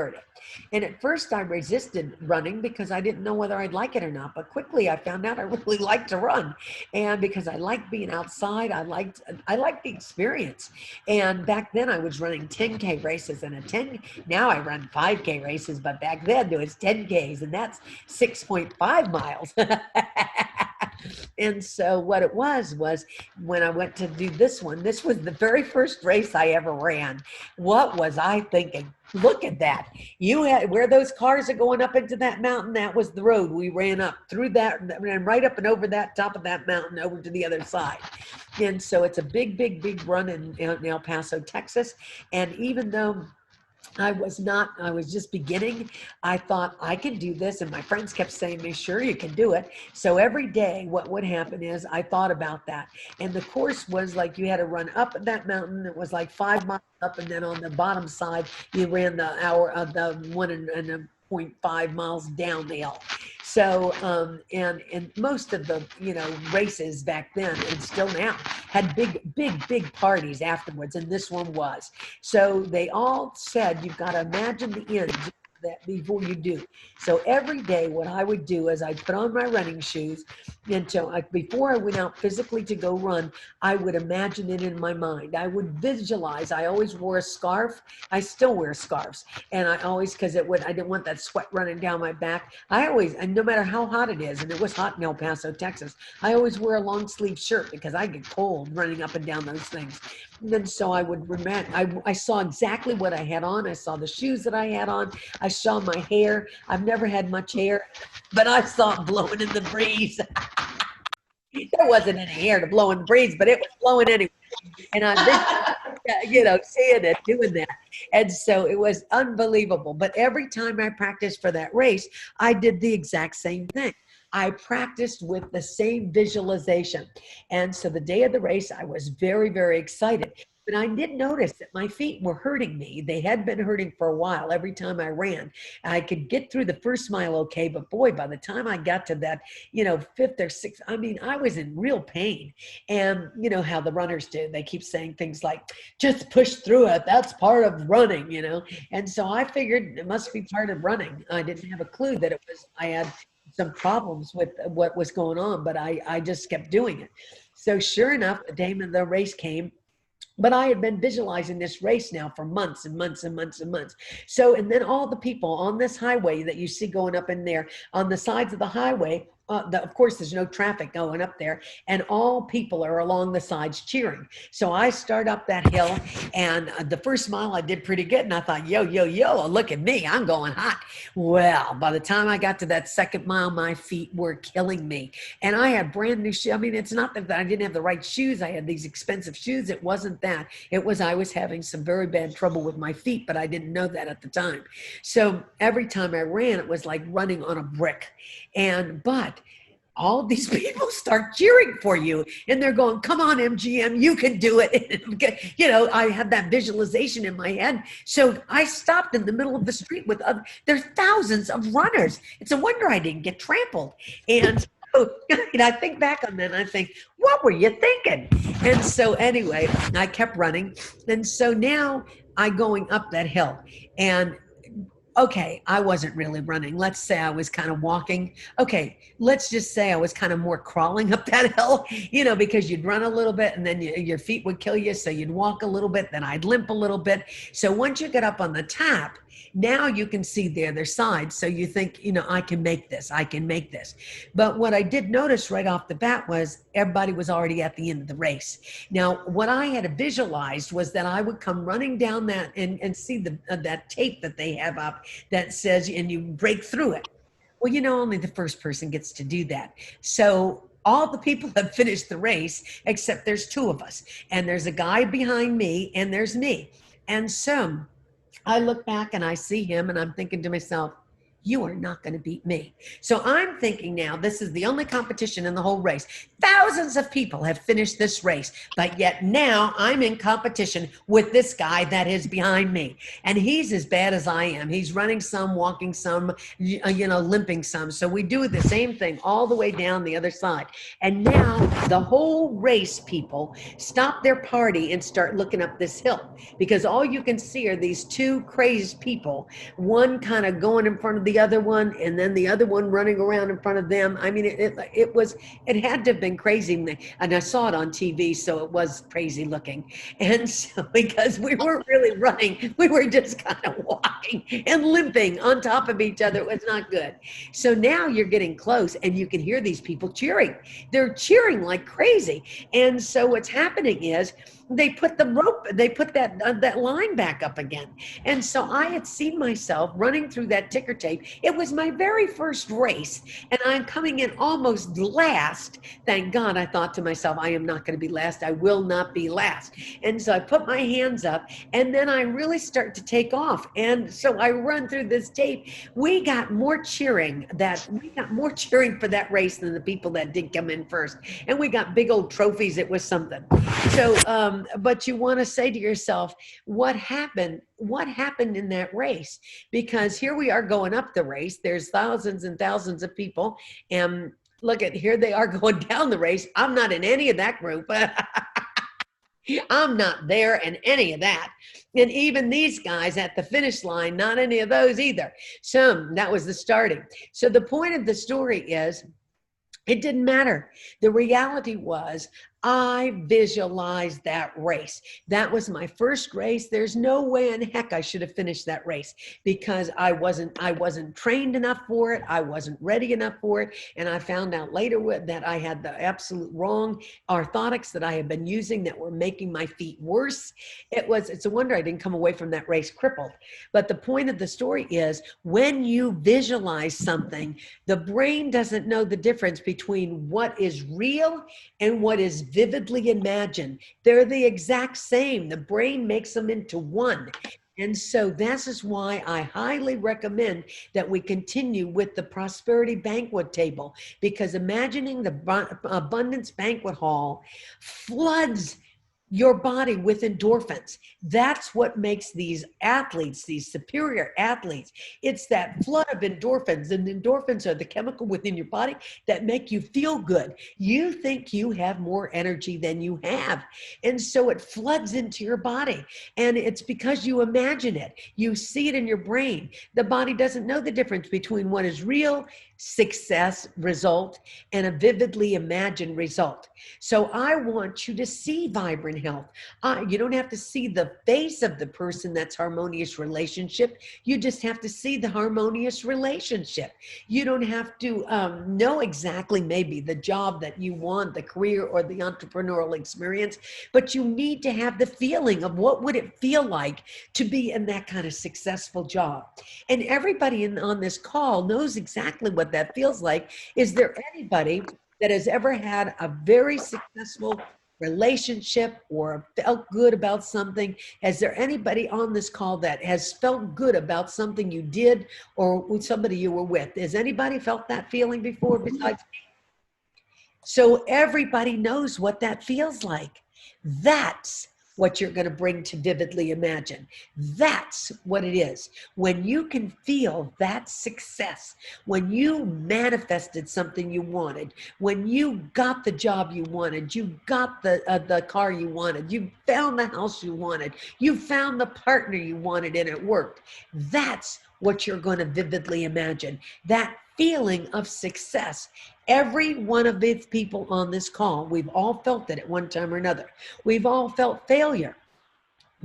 And at first I resisted running because I didn't know whether I'd like it or not. But quickly I found out I really liked to run. And because I liked being outside, I liked the experience. And back then I was running 10K races, and now I run 5K races, but back then there was 10Ks, and that's 6.5 miles. And so what it was when I went to do this one, this was the very first race I ever ran. What was I thinking? Look at that. You had where those cars are going up into that mountain, that was the road we ran up through that, ran right up and over that top of that mountain over to the other side. And so it's a big run in El Paso, Texas. And even though I was just beginning, I thought I can do this. And my friends kept saying to me, sure, you can do it. So every day what would happen is I thought about that. And the course was like, you had to run up that mountain. It was like 5 miles up. And then on the bottom side, you ran the 1.5 miles down the hill. So, and most of the, races back then and still now had big parties afterwards. And this one was. So they all said, you've got to imagine the end. that before you do. So every day what I would do is I'd put on my running shoes until before I went out physically to go run, I would imagine it in my mind. I would visualize. I always wore a scarf. I still wear scarves. And I always, because I didn't want that sweat running down my back. And no matter how hot it is, and it was hot in El Paso, Texas, I always wear a long sleeve shirt because I get cold running up and down those things. And then so I would remember, I saw exactly what I had on. I saw the shoes that I had on. I saw my hair. I've never had much hair, but I saw it blowing in the breeze. There wasn't any hair to blow in the breeze, but it was blowing anyway. And I, seeing it, doing that. And so it was unbelievable. But every time I practiced for that race, I did the exact same thing. I practiced with the same visualization. And so the day of the race, I was very, very excited. But I did notice that my feet were hurting me. They had been hurting for a while every time I ran. I could get through the first mile okay, but boy, by the time I got to that, fifth or sixth, I was in real pain. And you know how the runners do. They keep saying things like, just push through it. That's part of running, And so I figured it must be part of running. I didn't have a clue that I had some problems with what was going on, but I just kept doing it. So sure enough, the day of the race came. But I had been visualizing this race now for months and months and months and months. So, and then all the people on this highway that you see going up in there, on the sides of the highway, of course, there's no traffic going up there, and all people are along the sides cheering. So I start up that hill, and the first mile I did pretty good, and I thought, yo, look at me, I'm going hot. Well, by the time I got to that second mile, my feet were killing me, and I had brand new shoes. It's not that I didn't have the right shoes. I had these expensive shoes. It wasn't that. It was I was having some very bad trouble with my feet, but I didn't know that at the time. So every time I ran, it was like running on a brick, but all of these people start cheering for you, and they're going, come on, MGM, you can do it. I had that visualization in my head. So I stopped in the middle of the street with there's thousands of runners. It's a wonder I didn't get trampled. And so, I think back on that and I think, what were you thinking? And so anyway, I kept running. And so now I'm going up that hill, and okay, I wasn't really running. Let's say I was kind of walking. Okay, let's just say I was kind of more crawling up that hill, because you'd run a little bit and then your feet would kill you. So you'd walk a little bit, then I'd limp a little bit. So once you get up on the top, now you can see the other side. So you think, I can make this. But what I did notice right off the bat was everybody was already at the end of the race. Now, what I had visualized was that I would come running down that and see that tape that they have up that says, and you break through it. Well, only the first person gets to do that. So all the people have finished the race, except there's two of us. And there's a guy behind me, and there's me. And so I look back and I see him, and I'm thinking to myself, you are not going to beat me. So I'm thinking now, this is the only competition in the whole race. Thousands of people have finished this race, but yet now I'm in competition with this guy that is behind me. And he's as bad as I am. He's running some, walking some, limping some. So we do the same thing all the way down the other side. And now the whole race people stop their party and start looking up this hill, because all you can see are these two crazed people, one kind of going in front of the other one, and then the other one running around in front of them. It had to have been crazy, and I saw it on TV, so it was crazy looking. And so because we weren't really running, we were just kind of walking and limping on top of each other. It was not good. So now you're getting close, and you can hear these people cheering. They're cheering like crazy. And so what's happening is they put that line back up again. And so I had seen myself running through that ticker tape. It was my very first race, and I'm coming in almost last. Thank God, I thought to myself, I am not going to be last. I will not be last. And so I put my hands up, and then I really start to take off. And so I run through this tape. We got more cheering for that race than the people that did come in first. And we got big old trophies. It was something. So, but you want to say to yourself, what happened in that race? Because here we are going up the race. There's thousands and thousands of people. And look at, here they are going down the race. I'm not in any of that group. I'm not there in any of that. And even these guys at the finish line, not any of those either. So that was the starting. So the point of the story is, it didn't matter. The reality was, I visualized that race. That was my first race. There's no way in heck I should have finished that race, because I wasn't trained enough for it. I wasn't ready enough for it. And I found out later that I had the absolute wrong orthotics that I had been using that were making my feet worse. It's a wonder I didn't come away from that race crippled. But the point of the story is, when you visualize something, the brain doesn't know the difference between what is real and what is vividly imagined. They're the exact same. The brain makes them into one. And so this is why I highly recommend that we continue with the Prosperity Banquet Table, because imagining the Abundance Banquet Hall floods your body with endorphins. That's what makes these athletes, these superior athletes. It's that flood of endorphins, and endorphins are the chemical within your body that make you feel good. You think you have more energy than you have. And so it floods into your body. And it's because you imagine it. You see it in your brain. The body doesn't know the difference between what is real success result and a vividly imagined result. So I want you to see vibrant health. You don't have to see the face of the person that's harmonious relationship. You just have to see the harmonious relationship. You don't have to know exactly maybe the job that you want, the career or the entrepreneurial experience, but you need to have the feeling of what would it feel like to be in that kind of successful job. And everybody on this call knows exactly what that feels like. Is there anybody that has ever had a very successful relationship or felt good about something? Is there anybody on this call that has felt good about something you did or with somebody you were with? Has anybody felt that feeling before besides me? So everybody knows what that feels like. That's what you're going to bring to vividly imagine. That's what it is. When you can feel that success, when you manifested something you wanted, when you got the job you wanted, you got the car you wanted, you found the house you wanted, you found the partner you wanted and it worked. That's what you're going to vividly imagine. That feeling of success. Every one of these people on this call, we've all felt it at one time or another. We've all felt failure.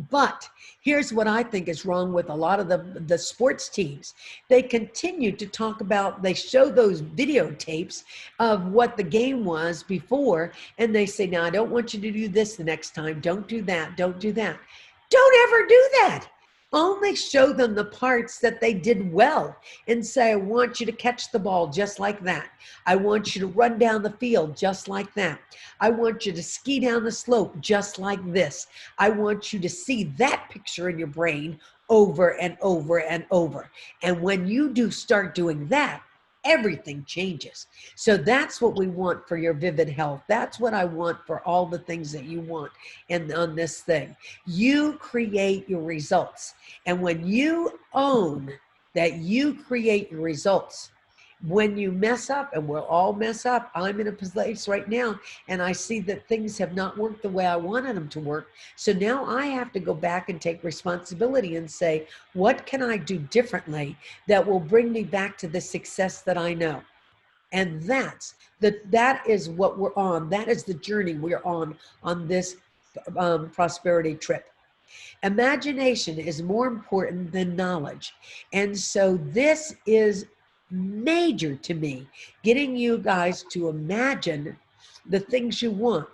But here's what I think is wrong with a lot of the sports teams. They continue to talk about, they show those videotapes of what the game was before, and they say, now I don't want you to do this the next time. Don't do that. Don't do that. Don't ever do that. Only show them the parts that they did well and say, I want you to catch the ball just like that. I want you to run down the field just like that. I want you to ski down the slope just like this. I want you to see that picture in your brain over and over and over. And when you do start doing that, everything changes. So that's what we want for your vivid health. That's what I want for all the things that you want on this thing. You create your results. And when you own that you create your results, when you mess up, and we'll all mess up, I'm in a place right now and I see that things have not worked the way I wanted them to work. So now I have to go back and take responsibility and say, what can I do differently that will bring me back to the success that I know? And that is what we're on. That is the journey we're on this prosperity trip. Imagination is more important than knowledge. And so this is major to me, getting you guys to imagine the things you want,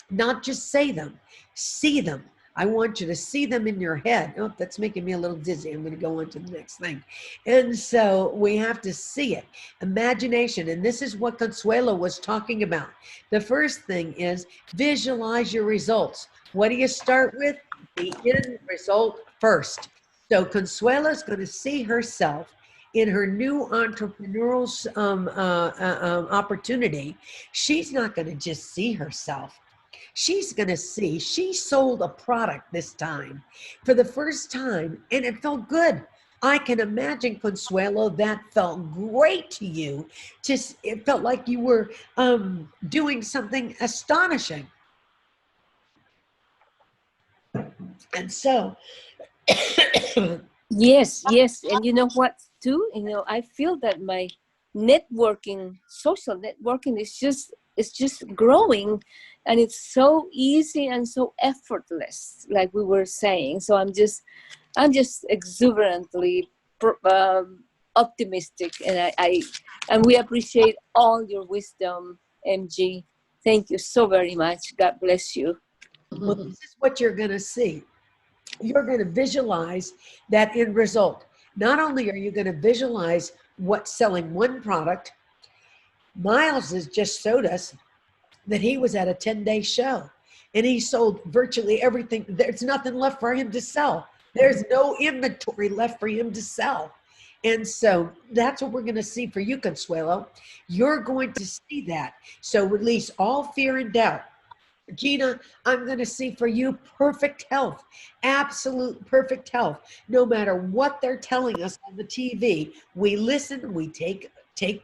not just say them, see them. I want you to see them in your head. Oh, that's making me a little dizzy. I'm going to go on to the next thing. And so we have to see it. Imagination. And this is what Consuelo was talking about. The first thing is visualize your results. What do you start with? The end result first. So Consuelo is going to see herself in her new entrepreneurial opportunity. She's not going to just see herself. She's going to see she sold a product this time for the first time, and it felt good. I can imagine, Consuelo, that felt great to you. It felt like you were doing something astonishing. And so, Yes, yes. And you know what, too? You know, I feel that my networking, social networking is just growing, and it's so easy and so effortless, like we were saying. So I'm just exuberantly optimistic, and and we appreciate all your wisdom, MG. Thank you so very much. God bless you. well, this is what you're going to see. You're going to visualize that end result. Not only are you going to visualize what's selling one product, Miles has just showed us that he was at a 10-day show and he sold virtually everything. There's nothing left for him to sell. There's no inventory left for him to sell. And so that's what we're going to see for you, Consuelo. You're going to see that. So release all fear and doubt. Gina, I'm going to see for you perfect health, absolute perfect health. No matter what they're telling us on the TV, we listen, we take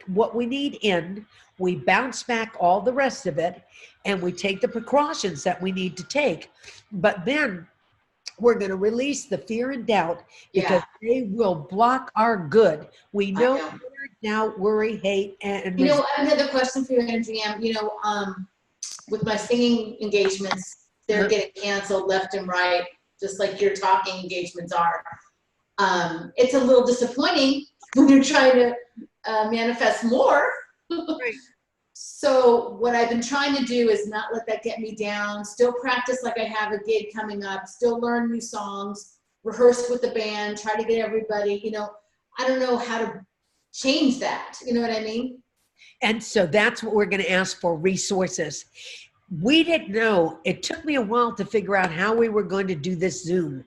what we need in, we bounce back all the rest of it, and we take the precautions that we need to take. But then we're going to release the fear and doubt because they will block our good. We know fear, doubt, worry, hate, and you know, I have another question for you, MGM. You know, with my singing engagements, they're getting canceled left and right, just like your talking engagements are. It's a little disappointing when you're trying to manifest more. Right. So what I've been trying to do is not let that get me down, still practice like I have a gig coming up, still learn new songs, rehearse with the band, try to get everybody, you know, I don't know how to change that. You know what I mean? And so that's what we're going to ask for, resources. We didn't know. It took me a while to figure out how we were going to do this Zoom.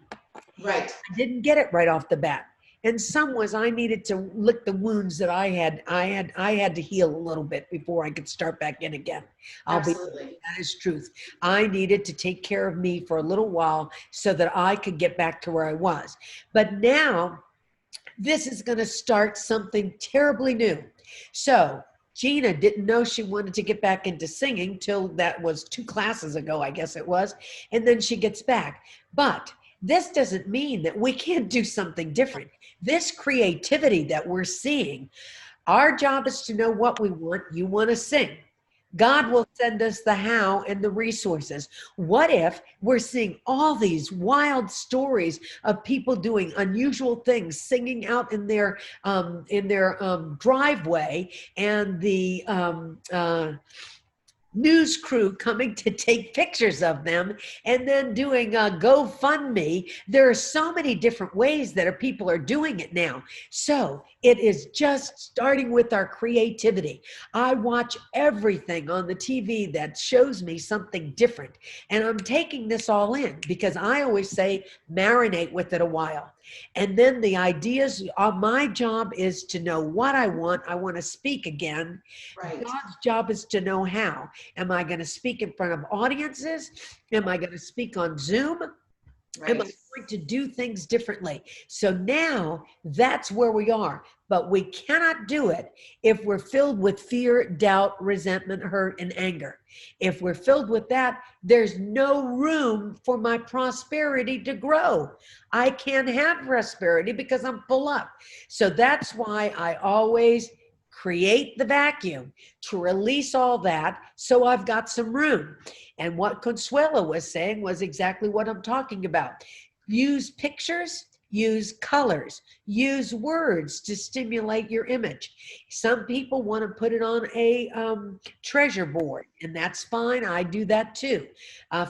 Right. I didn't get it right off the bat. And some was I needed to lick the wounds that I had to heal a little bit before I could start back in again. Absolutely. That is truth. I needed to take care of me for a little while so that I could get back to where I was. But now this is going to start something terribly new. So Gina didn't know she wanted to get back into singing till that was 2 classes ago, I guess it was. And then she gets back. But this doesn't mean that we can't do something different. This creativity that we're seeing, our job is to know what we want. You want to sing. God will send us the how and the resources. What if we're seeing all these wild stories of people doing unusual things, singing out in their driveway, and the news crew coming to take pictures of them, and then doing a GoFundMe. There are so many different ways that people are doing it now. So it is just starting with our creativity. I watch everything on the TV that shows me something different. And I'm taking this all in because I always say, marinate with it a while. And then the ideas, my job is to know what I want. I want to speak again. Right. God's job is to know how. Am I going to speak in front of audiences? Am I going to speak on Zoom? Right. Am I going to do things differently? So now that's where we are. But we cannot do it if we're filled with fear, doubt, resentment, hurt, and anger. If we're filled with that, there's no room for my prosperity to grow. I can't have prosperity because I'm full up. So that's why I always create the vacuum to release all that so I've got some room. And what Consuelo was saying was exactly what I'm talking about. Use pictures, use colors, use words to stimulate your image. Some people want to put it on a treasure board, and that's fine. I do that too.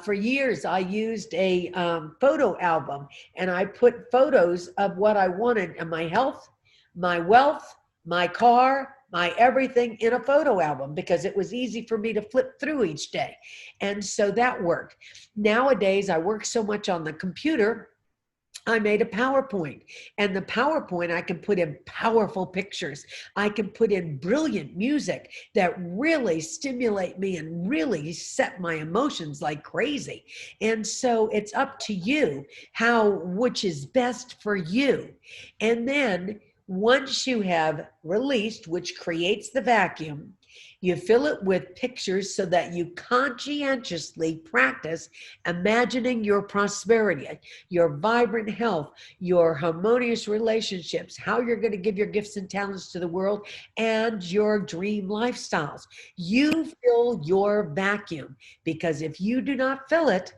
For years, I used a photo album, and I put photos of what I wanted in my health, my wealth, my car, my everything in a photo album because it was easy for me to flip through each day. And so that worked. Nowadays, I work so much on the computer, I made a PowerPoint, and the PowerPoint, I can put in powerful pictures. I can put in brilliant music that really stimulate me and really set my emotions like crazy. And so it's up to you which is best for you. And then Once you have released, which creates the vacuum, you fill it with pictures so that you conscientiously practice imagining your prosperity, your vibrant health, your harmonious relationships, how you're going to give your gifts and talents to the world, and your dream lifestyles. You fill your vacuum, because if you do not fill it,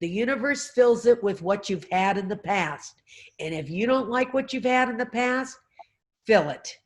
the universe fills it with what you've had in the past. And if you don't like what you've had in the past, fill it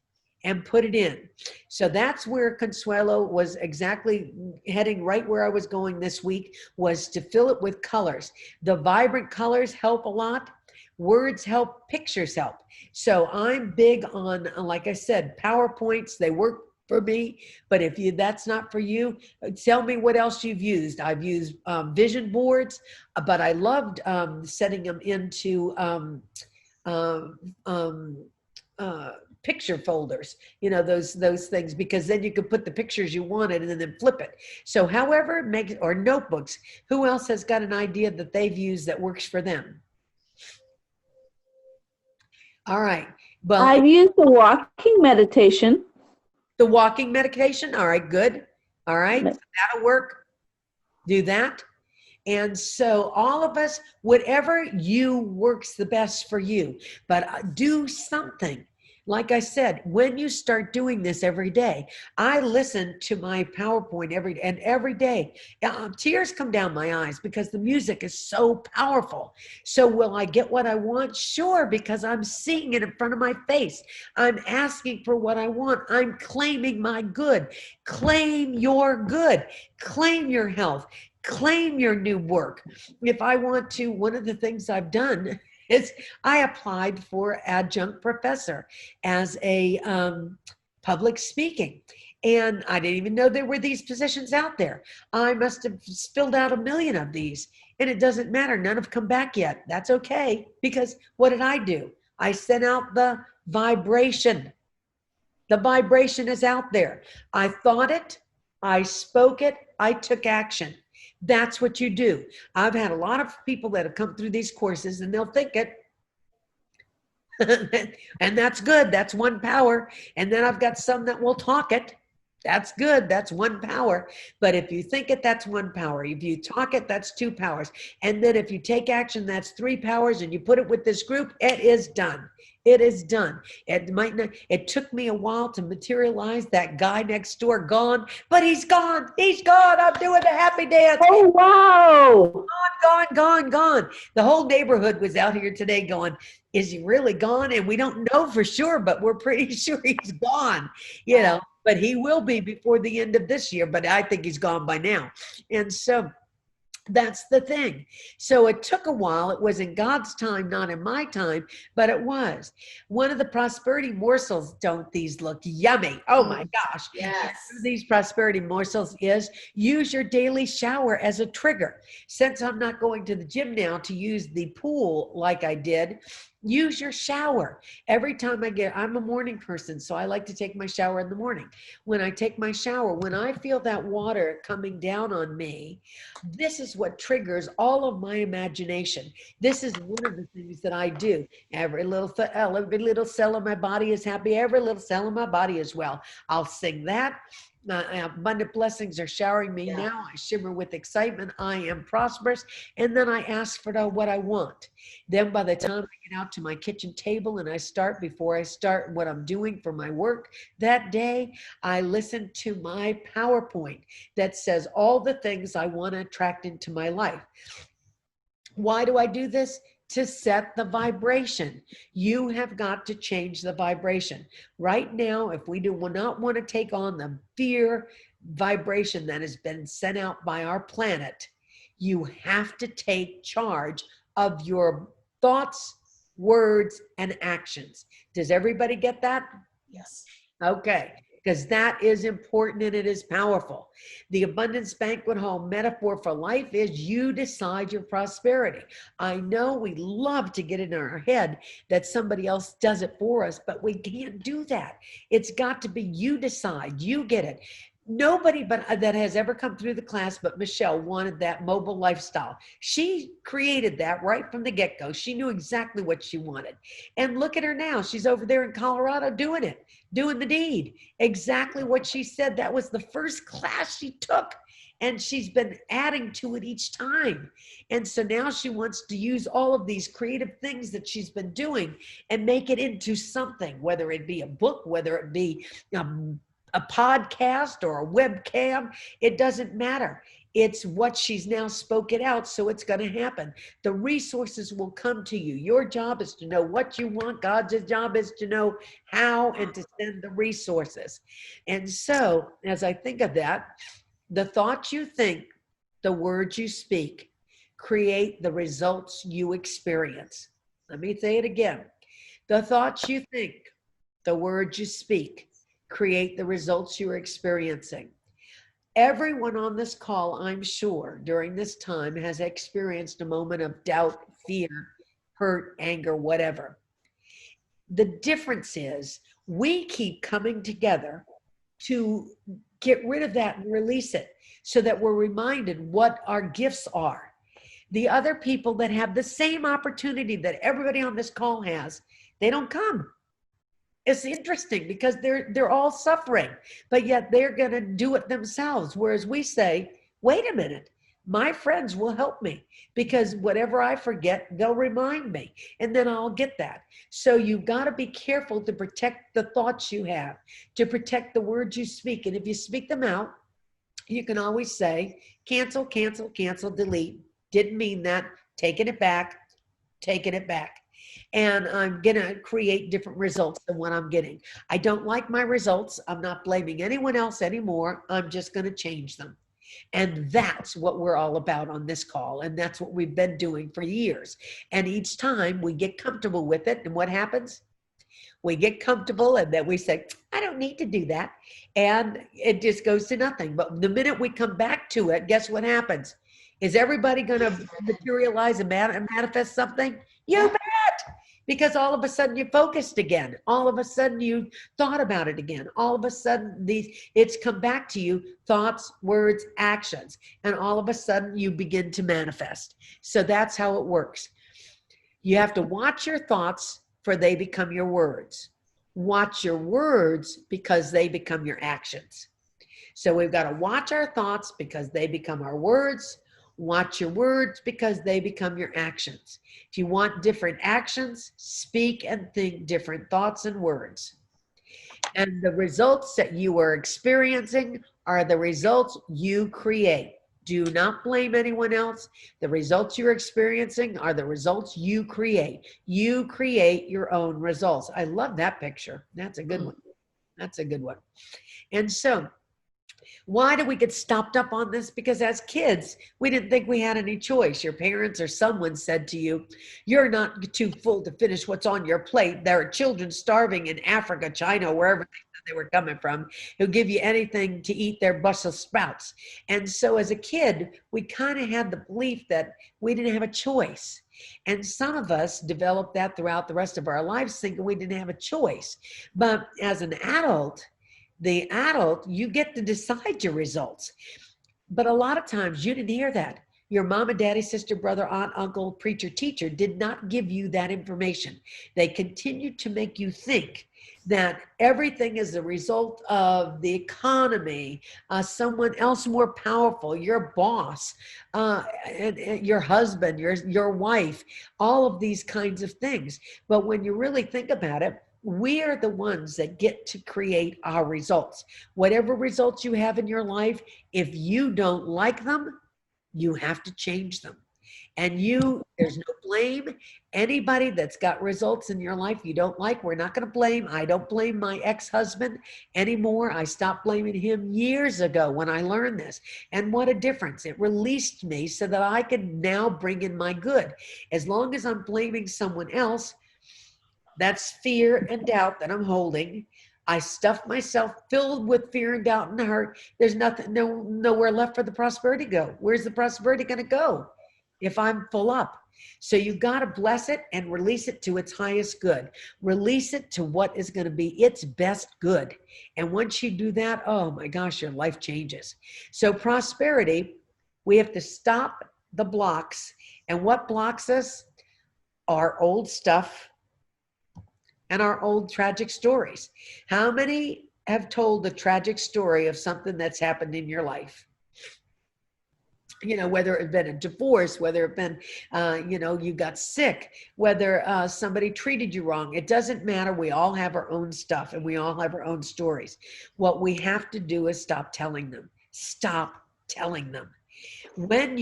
and put it in. So that's where Consuelo was exactly heading, right where I was going this week, was to fill it with colors. The vibrant colors help a lot. Words help, pictures help. So I'm big on, like I said, PowerPoints. They work for me, but if that's not for you, tell me what else you've used. I've used vision boards, but I loved setting them into picture folders, those things, because then you can put the pictures you wanted and then flip it. So however it makes, or notebooks. Who else has got an idea that they've used that works for them? All right. Well, I've used the walking meditation. the walking medication. All right, good. All right, so that'll work. Do that. And so all of us, whatever you works the best for you, but do something. Like I said, when you start doing this every day, I listen to my PowerPoint every day. Tears come down my eyes because the music is so powerful. So will I get what I want? Sure, because I'm seeing it in front of my face. I'm asking for what I want. I'm claiming my good. Claim your good. Claim your health. Claim your new work. If I want to, one of the things I've done is I applied for adjunct professor as a public speaking. And I didn't even know there were these positions out there. I must have filled out 1 million of these, and it doesn't matter. None have come back yet. That's okay, because what did I do? I sent out the vibration. The vibration is out there. I thought it, I spoke it, I took action. That's what you do. I've had a lot of people that have come through these courses and they'll think it. And that's good. That's one power. And then I've got some that will talk it. That's good. That's one power. But if you think it, that's one power. If you talk it, that's 2 powers. And then if you take action, that's 3 powers, and you put it with this group, it is done. It is done. It might not, it took me a while to materialize that guy next door gone, but he's gone. He's gone. I'm doing the happy dance. Oh, wow. Gone. The whole neighborhood was out here today going, is he really gone? And we don't know for sure, but we're pretty sure he's gone, but he will be before the end of this year, but I think he's gone by now. And so that's the thing. So it took a while. It was in God's time, not in my time, but it was. One of the prosperity morsels, don't these look yummy? Oh my gosh. Yes. These prosperity morsels is use your daily shower as a trigger. Since I'm not going to the gym now to use the pool like I did, use your shower. Every time I'm a morning person, so I like to take my shower in the morning. When I take my shower, when I feel that water coming down on me, this is what triggers all of my imagination. This is one of the things that I do. Every little cell of my body is happy. Every little cell of my body is well. I'll sing that. Abundant blessings are showering me now. I shimmer with excitement. I am prosperous. And then I ask for what I want. Then by the time I get out to my kitchen table and before I start what I'm doing for my work that day, I listen to my PowerPoint that says all the things I want to attract into my life. Why do I do this? To set the vibration. You have got to change the vibration. Right now, if we do not want to take on the fear vibration that has been sent out by our planet, you have to take charge of your thoughts, words, and actions. Does everybody get that? Yes. Okay. Because that is important and it is powerful. The Abundance Banquet Hall metaphor for life is you decide your prosperity. I know we love to get in our head that somebody else does it for us, but we can't do that. It's got to be you decide, you get it. Nobody but that has ever come through the class but Michelle wanted that mobile lifestyle. She created that right from the get-go. She knew exactly what she wanted. And look at her now. She's over there in Colorado doing it, doing the deed. Exactly what she said. That was the first class she took. And she's been adding to it each time. And so now she wants to use all of these creative things that she's been doing and make it into something, whether it be a book, whether it be a podcast or a webcam, it doesn't matter. It's what she's now spoken out, so it's going to happen. The resources will come to you. Your job is to know what you want. God's job is to know how and to send the resources. And so, as I think of that, the thoughts you think, the words you speak, create the results you experience. Let me say it again. The thoughts you think, the words you speak, create the results you're experiencing. Everyone on this call, I'm sure, during this time has experienced a moment of doubt, fear, hurt, anger, whatever. The difference is we keep coming together to get rid of that and release it so that we're reminded what our gifts are. The other people that have the same opportunity that everybody on this call has, they don't come. It's interesting because they're all suffering, but yet they're going to do it themselves. Whereas we say, wait a minute, my friends will help me because whatever I forget, they'll remind me and then I'll get that. So you've got to be careful to protect the thoughts you have, to protect the words you speak. And if you speak them out, you can always say, cancel, cancel, cancel, delete. Didn't mean that. Taking it back, taking it back. And I'm going to create different results than what I'm getting. I don't like my results. I'm not blaming anyone else anymore. I'm just going to change them. And that's what we're all about on this call. And that's what we've been doing for years. And each time we get comfortable with it. And what happens? We get comfortable and then we say, I don't need to do that. And it just goes to nothing. But the minute we come back to it, guess what happens? Is everybody going to materialize and manifest something? You bet. Because all of a sudden you focused again. All of a sudden you thought about it again. All of a sudden it's come back to you, thoughts, words, actions. And all of a sudden you begin to manifest. So that's how it works. You have to watch your thoughts for they become your words. Watch your words because they become your actions. So we've got to watch our thoughts because they become our words. Watch your words because they become your actions. If you want different actions, speak and think different thoughts and words. And the results that you are experiencing are the results you create. Do not blame anyone else. The results you're experiencing are the results you create. You create your own results. I love that picture. That's a good one. That's a good one. And so, why do we get stopped up on this? Because as kids, we didn't think we had any choice. Your parents or someone said to you, you're not too full to finish what's on your plate. There are children starving in Africa, China, wherever they were coming from, who give you anything to eat their Brussels sprouts. And so as a kid, we kind of had the belief that we didn't have a choice. And some of us developed that throughout the rest of our lives, thinking we didn't have a choice. But as an adult, you get to decide your results. But a lot of times you didn't hear that. Your mom and daddy, sister, brother, aunt, uncle, preacher, teacher did not give you that information. They continued to make you think that everything is a result of the economy, someone else more powerful, your boss, and your husband, your wife, all of these kinds of things. But when you really think about it, we are the ones that get to create our results. Whatever results you have in your life, if you don't like them, you have to change them. And there's no blame. Anybody that's got results in your life you don't like, we're not going to blame. I don't blame my ex-husband anymore. I stopped blaming him years ago when I learned this. And what a difference. It released me so that I can now bring in my good. As long as I'm blaming someone else, that's fear and doubt that I'm holding. I stuff myself filled with fear and doubt and hurt. There's nowhere left for the prosperity to go. Where's the prosperity going to go? if I'm full up. So you got to bless it and release it to its highest good. Release it to what is going to be its best good. And once you do that, oh my gosh, your life changes. So prosperity, we have to stop the blocks. And what blocks us? Our old stuff and our old tragic stories. How many have told the tragic story of something that's happened in your life? You know, whether it had been a divorce, whether it been, you know, you got sick, whether somebody treated you wrong. It doesn't matter. We all have our own stuff and we all have our own stories. What we have to do is stop telling them. Stop telling them. When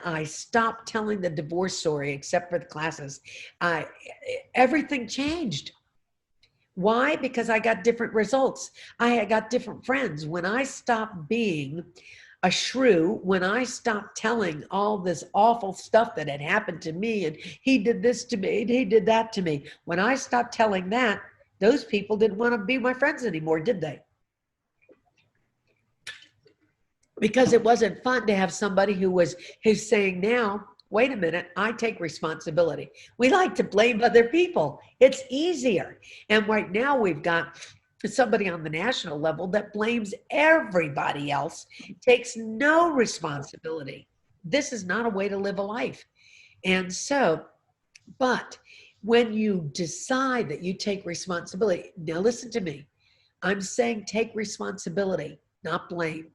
I stopped telling the divorce story, except for the classes, everything changed. Why? Because I got different results. I got different friends. When I stopped being a shrew, when I stopped telling all this awful stuff that had happened to me, and he did this to me, and he did that to me. When I stopped telling that, those people didn't want to be my friends anymore, did they? Because it wasn't fun to have somebody who's saying now, wait a minute, I take responsibility. We like to blame other people. It's easier. And right now we've got somebody on the national level that blames everybody else, takes no responsibility. This is not a way to live a life. And so, but when you decide that you take responsibility, now listen to me, I'm saying take responsibility, not blame.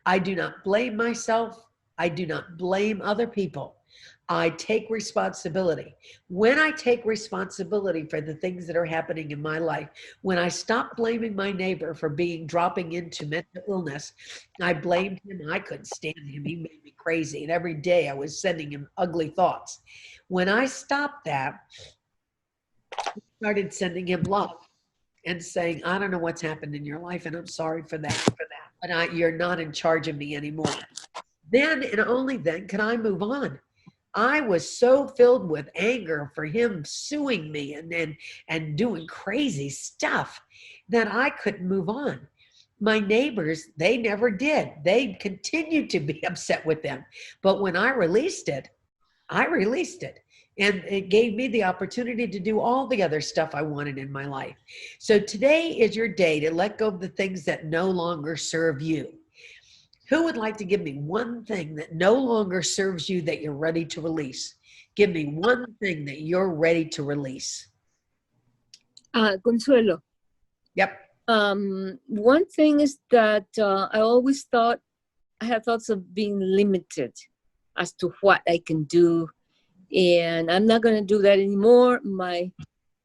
I do not blame myself. I do not blame other people. I take responsibility. When I take responsibility for the things that are happening in my life, when I stop blaming my neighbor for dropping into mental illness, I blamed him. I couldn't stand him. He made me crazy. And every day I was sending him ugly thoughts. When I stopped that, I started sending him love and saying, I don't know what's happened in your life, and I'm sorry for that. But you're not in charge of me anymore. Then and only then can I move on. I was so filled with anger for him suing me and doing crazy stuff that I couldn't move on. My neighbors, they never did. They continued to be upset with them. But when I released it. And it gave me the opportunity to do all the other stuff I wanted in my life. So today is your day to let go of the things that no longer serve you. Who would like to give me one thing that no longer serves you that you're ready to release? Give me one thing that you're ready to release. Consuelo. Yep. One thing is that I always thought, I had thoughts of being limited as to what I can do. And I'm not going to do that anymore. My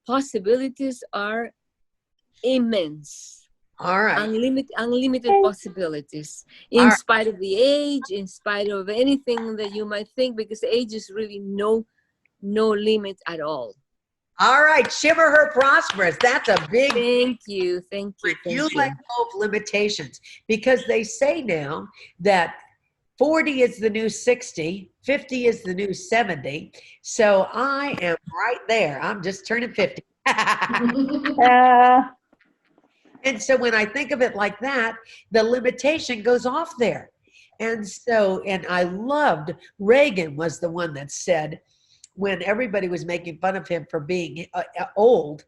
possibilities are immense. All right. Unlimited possibilities. In spite of the age, in spite of anything that you might think, because age is really no limit at all. All right. Shiver her prosperous. That's a big. Thank you. You let go of limitations, because they say now that 40 is the new 60, 50 is the new 70. So I am right there. I'm just turning 50. And so when I think of it like that, the limitation goes off there. And so, and I loved, Reagan was the one that said, when everybody was making fun of him for being old,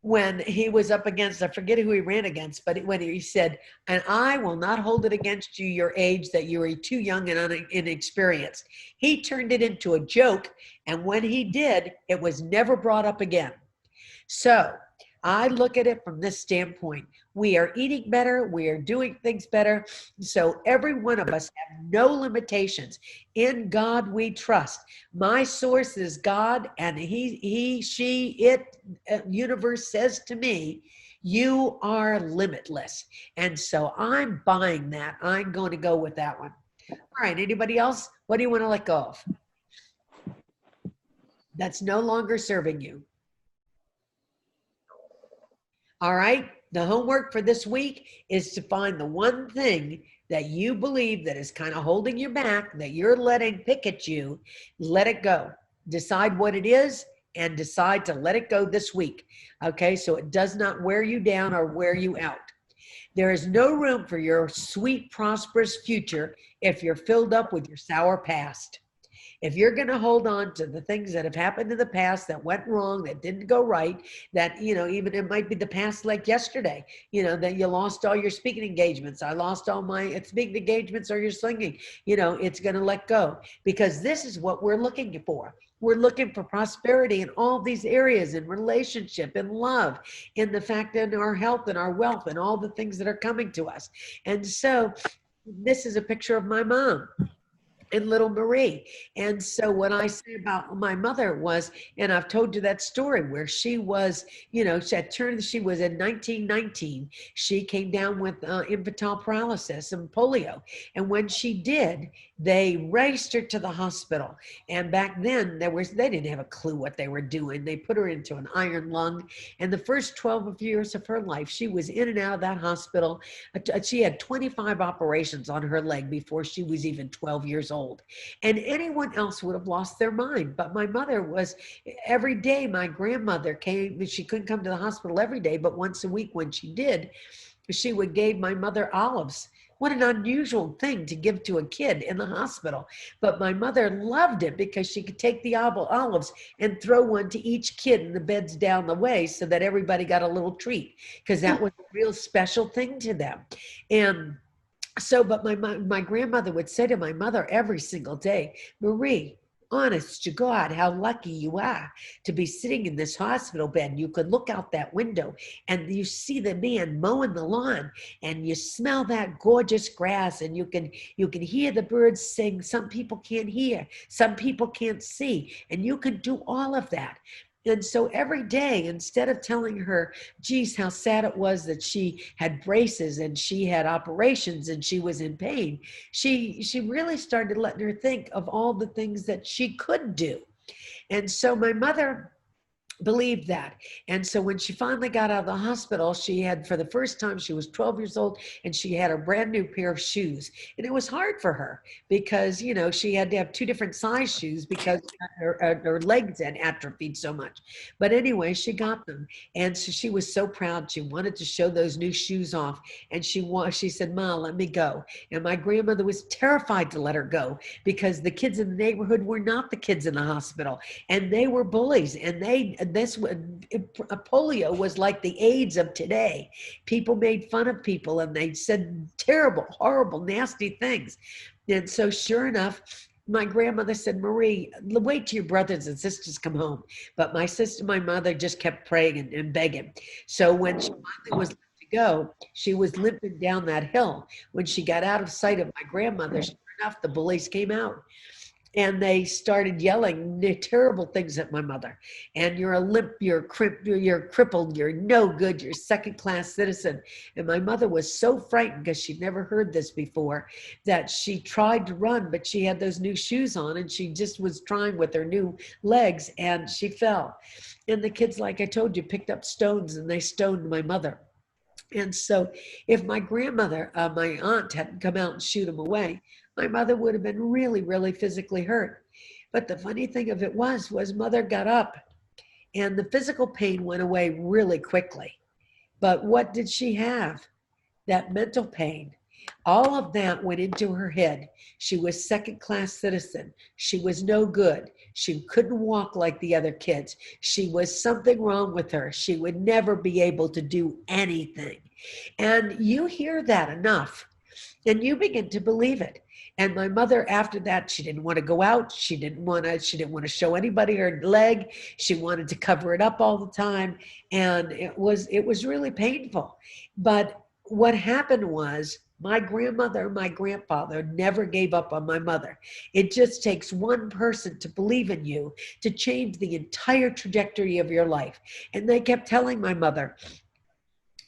when he was up against, I forget who he ran against, but when he said, and I will not hold it against you, your age, that you are too young and inexperienced. He turned it into a joke. And when he did, it was never brought up again. So I look at it from this standpoint. We are eating better. We are doing things better. So every one of us have no limitations. In God we trust. My source is God, and universe says to me, you are limitless. And so I'm buying that. I'm going to go with that one. All right. Anybody else? What do you want to let go of? That's no longer serving you. All right. The homework for this week is to find the one thing that you believe that is kind of holding you back, that you're letting pick at you. Let it go. Decide what it is and decide to let it go this week. Okay. So it does not wear you down or wear you out. There is no room for your sweet, prosperous future if you're filled up with your sour past. If you're going to hold on to the things that have happened in the past that went wrong, that didn't go right, that, even it might be the past like yesterday, that you lost all your speaking engagements. I lost all my speaking engagements or your singing, it's going to let go, because this is what we're looking for. We're looking for prosperity in all these areas, in relationship, in love, in the fact that in our health and our wealth and all the things that are coming to us. And so this is a picture of my mom and little Marie. And so what I say about my mother was, and I've told you that story where she was, she was in 1919, she came down with infantile paralysis and polio. And when she did, they raced her to the hospital. And back then they didn't have a clue what they were doing. They put her into an iron lung. And the first 12 years of her life, she was in and out of that hospital. She had 25 operations on her leg before she was even 12 years old. And anyone else would have lost their mind. But my mother was, every day my grandmother came. She couldn't come to the hospital every day, but once a week when she did, she would give my mother olives. What an unusual thing to give to a kid in the hospital. But my mother loved it because she could take the olives and throw one to each kid in the beds down the way so that everybody got a little treat, because that was a real special thing to them. And so, but my grandmother would say to my mother every single day, Marie, honest to God, how lucky you are to be sitting in this hospital bed. You could look out that window and you see the man mowing the lawn, and you smell that gorgeous grass, and you can hear the birds sing. Some people can't hear, some people can't see, and you can do all of that. And so every day, instead of telling her, geez, how sad it was that she had braces and she had operations and she was in pain, she really started letting her think of all the things that she could do. And so my mother believed that. And so when she finally got out of the hospital, she had, for the first time, she was 12 years old, and she had a brand new pair of shoes. And it was hard for her because, she had to have two different size shoes because her legs had atrophied so much. But anyway, she got them. And so she was so proud. She wanted to show those new shoes off. And she said, Ma, let me go. And my grandmother was terrified to let her go because the kids in the neighborhood were not the kids in the hospital. And they were bullies. And polio was like the AIDS of today. People made fun of people and they said terrible, horrible, nasty things. And so sure enough, my grandmother said, Marie, wait till your brothers and sisters come home. But my mother just kept praying and begging. So when she finally was let to go, she was limping down that hill. When she got out of sight of my grandmother, sure enough, the bullies came out. And they started yelling terrible things at my mother. And you're a limp, you're crippled, you're no good, you're a second-class citizen. And my mother was so frightened because she'd never heard this before that she tried to run, but she had those new shoes on and she just was trying with her new legs and she fell. And the kids, like I told you, picked up stones and they stoned my mother. And so if my grandmother, my aunt, hadn't come out and shoot them away, my mother would have been really, really physically hurt. But the funny thing of it was mother got up and the physical pain went away really quickly. But what did she have? That mental pain. All of that went into her head. She was second-class citizen. She was no good. She couldn't walk like the other kids. She was something wrong with her. She would never be able to do anything. And you hear that enough, and you begin to believe it. And my mother, after that, she didn't want to go out. She didn't want to show anybody her leg. She wanted to cover it up all the time. And it was really painful. But what happened was my grandmother, my grandfather never gave up on my mother. It just takes one person to believe in you to change the entire trajectory of your life. And they kept telling my mother,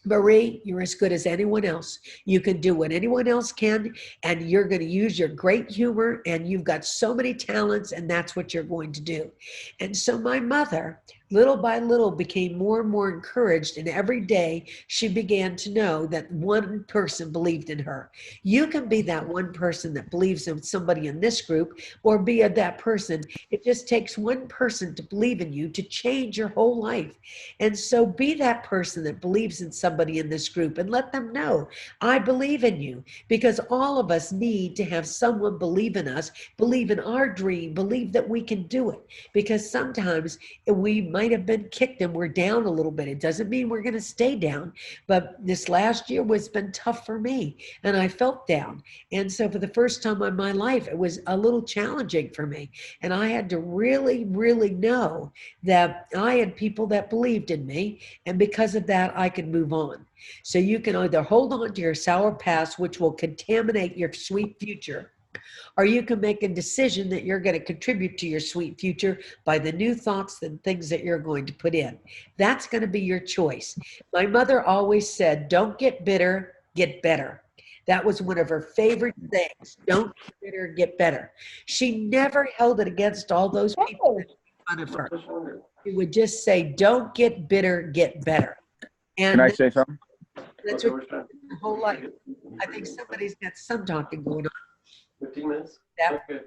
Marie, you're as good as anyone else. You can do what anyone else can, and you're going to use your great humor, and you've got so many talents, and that's what you're going to do. And so my mother little by little became more and more encouraged, and every day she began to know that one person believed in her. You can be that one person that believes in somebody in this group, or be that person. It just takes one person to believe in you to change your whole life. And so be that person that believes in somebody in this group and let them know, I believe in you, because all of us need to have someone believe in us, believe in our dream, believe that we can do it, because sometimes we might have been kicked and we're down a little bit. It doesn't mean we're going to stay down, but this last year was been tough for me, and I felt down. And so for the first time in my life, it was a little challenging for me, and I had to really, really know that I had people that believed in me, and because of that, I could move on. So you can either hold on to your sour past, which will contaminate your sweet future, or you can make a decision that you're going to contribute to your sweet future by the new thoughts and things that you're going to put in. That's going to be your choice. My mother always said, don't get bitter, get better. That was one of her favorite things. Don't get bitter, get better. She never held it against all those people that made fun of her. She would just say, don't get bitter, get better. And Can I say something? that's what her whole life. I think somebody's got some talking going on. 15 minutes? Yeah. Okay.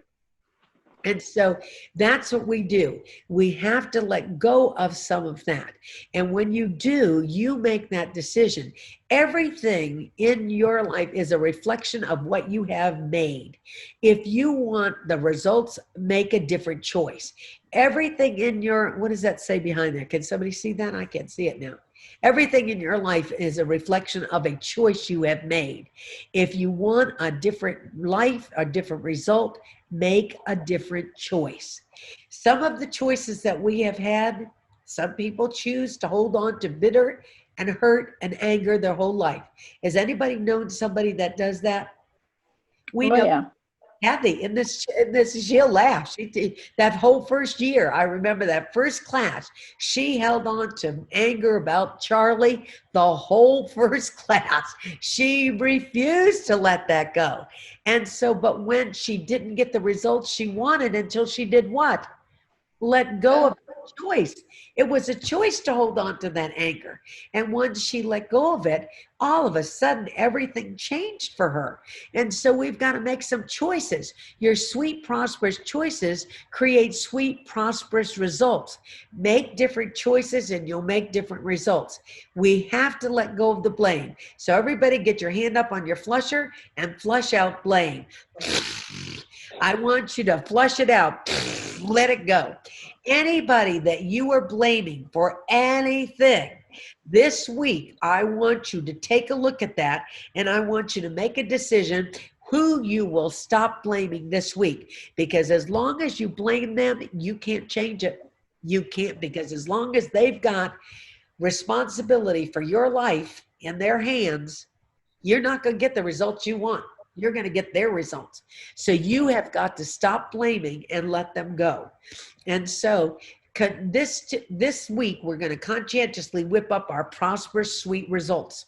And so that's what we do. We have to let go of some of that. And when you do, you make that decision. Everything in your life is a reflection of what you have made. If you want the results, make a different choice. Everything in your, what does that say behind there? Can somebody see that? I can't see it now. Everything in your life is a reflection of a choice you have made. If you want a different life, a different result, make a different choice. Some of the choices that we have had, some people choose to hold on to bitter and hurt and anger their whole life. Has anybody known somebody that does that? We Oh, know yeah. Kathy, in this, she'll laugh. That whole first year, I remember that first class, she held on to anger about Charlie the whole first class. She refused to let that go. And so, but when she didn't get the results she wanted until she did what? Let go of the choice. It was a choice to hold on to that anger. And once she let go of it, all of a sudden everything changed for her. And so we've got to make some choices. Your sweet, prosperous choices create sweet, prosperous results. Make different choices and you'll make different results. We have to let go of the blame. So everybody get your hand up on your flusher and flush out blame. I want you to flush it out. Let it go. Anybody that you are blaming for anything this week, I want you to take a look at that, and I want you to make a decision who you will stop blaming this week. Because as long as you blame them, you can't change it. You can't, because as long as they've got responsibility for your life in their hands, you're not going to get the results you want. You're going to get their results. So you have got to stop blaming and let them go. And so this week, we're going to conscientiously whip up our prosperous, sweet results.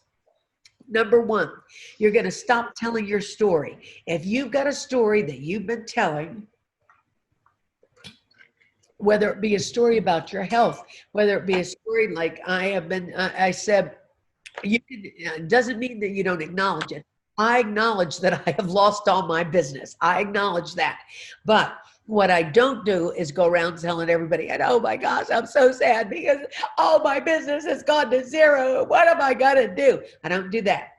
Number one, you're going to stop telling your story. If you've got a story that you've been telling, whether it be a story about your health, whether it be a story like I said, it doesn't mean that you don't acknowledge it. I acknowledge that I have lost all my business. I acknowledge that. But what I don't do is go around telling everybody, oh my gosh, I'm so sad because all my business has gone to zero. What am I going to do? I don't do that.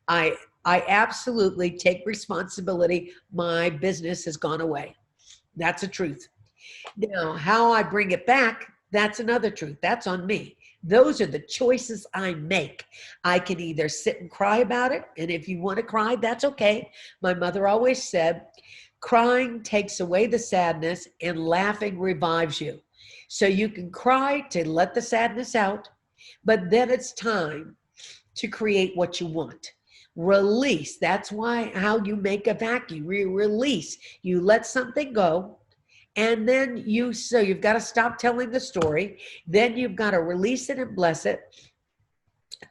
I absolutely take responsibility. My business has gone away. That's the truth. Now, how I bring it back, that's another truth. That's on me. Those are the choices I make. I can either sit and cry about it, and if you want to cry, that's okay. My mother always said, crying takes away the sadness and laughing revives you. So you can cry to let the sadness out, but then it's time to create what you want. Release. That's how you make a vacuum. You release. You let something go. And then so you've got to stop telling the story. Then you've got to release it and bless it.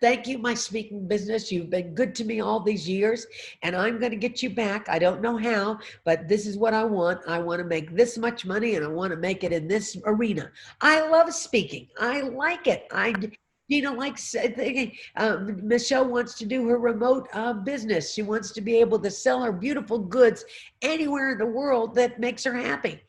Thank you, my speaking business. You've been good to me all these years, and I'm going to get you back. I don't know how, but this is what I want. I want to make this much money, and I want to make it in this arena. I love speaking. I like it. Michelle wants to do her remote business. She wants to be able to sell her beautiful goods anywhere in the world that makes her happy.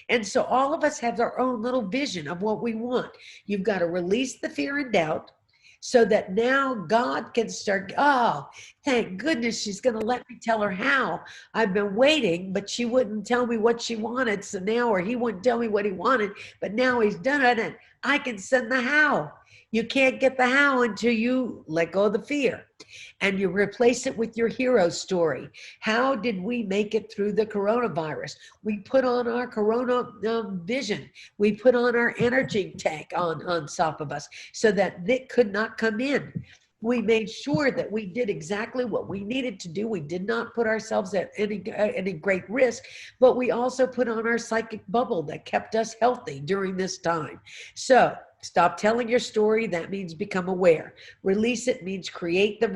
And so all of us have our own little vision of what we want. You've got to release the fear and doubt, so that now God can start. Oh, thank goodness she's going to let me tell her how. I've been waiting, but she wouldn't tell me what she wanted. So now, or he wouldn't tell me what he wanted, but now he's done it, and I can send the how. You can't get the how until you let go of the fear and you replace it with your hero story. How did we make it through the coronavirus? We put on our corona vision. We put on our energy tank on top of us so that it could not come in. We made sure that we did exactly what we needed to do. We did not put ourselves at any great risk, but we also put on our psychic bubble that kept us healthy during this time. So stop telling your story. That means become aware. Release it means create the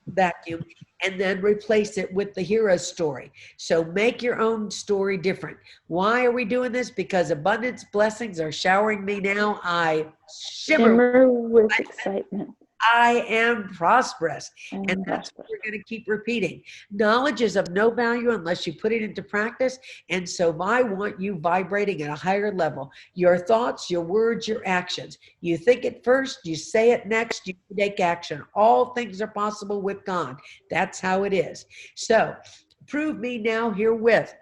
vacuum, and then replace it with the hero story. So make your own story different. Why are we doing this? Because abundance blessings are showering me now. I shimmer with excitement. I am prosperous. And that's what we're going to keep repeating. Knowledge is of no value unless you put it into practice. And so I want you vibrating at a higher level. Your thoughts, your words, your actions. You think it first, you say it next, you take action. All things are possible with God. That's how it is. So prove me now herewith.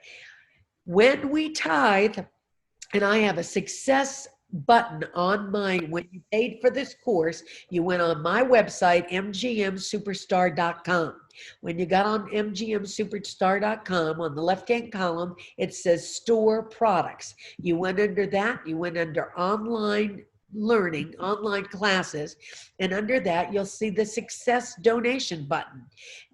When we tithe, and I have a success button on mine. When you paid for this course, you went on my website, mgmsuperstar.com. When you got on mgmsuperstar.com, on the left-hand column, it says store products. You went under that, you went under online learning, online classes, and under that you'll see the success donation button.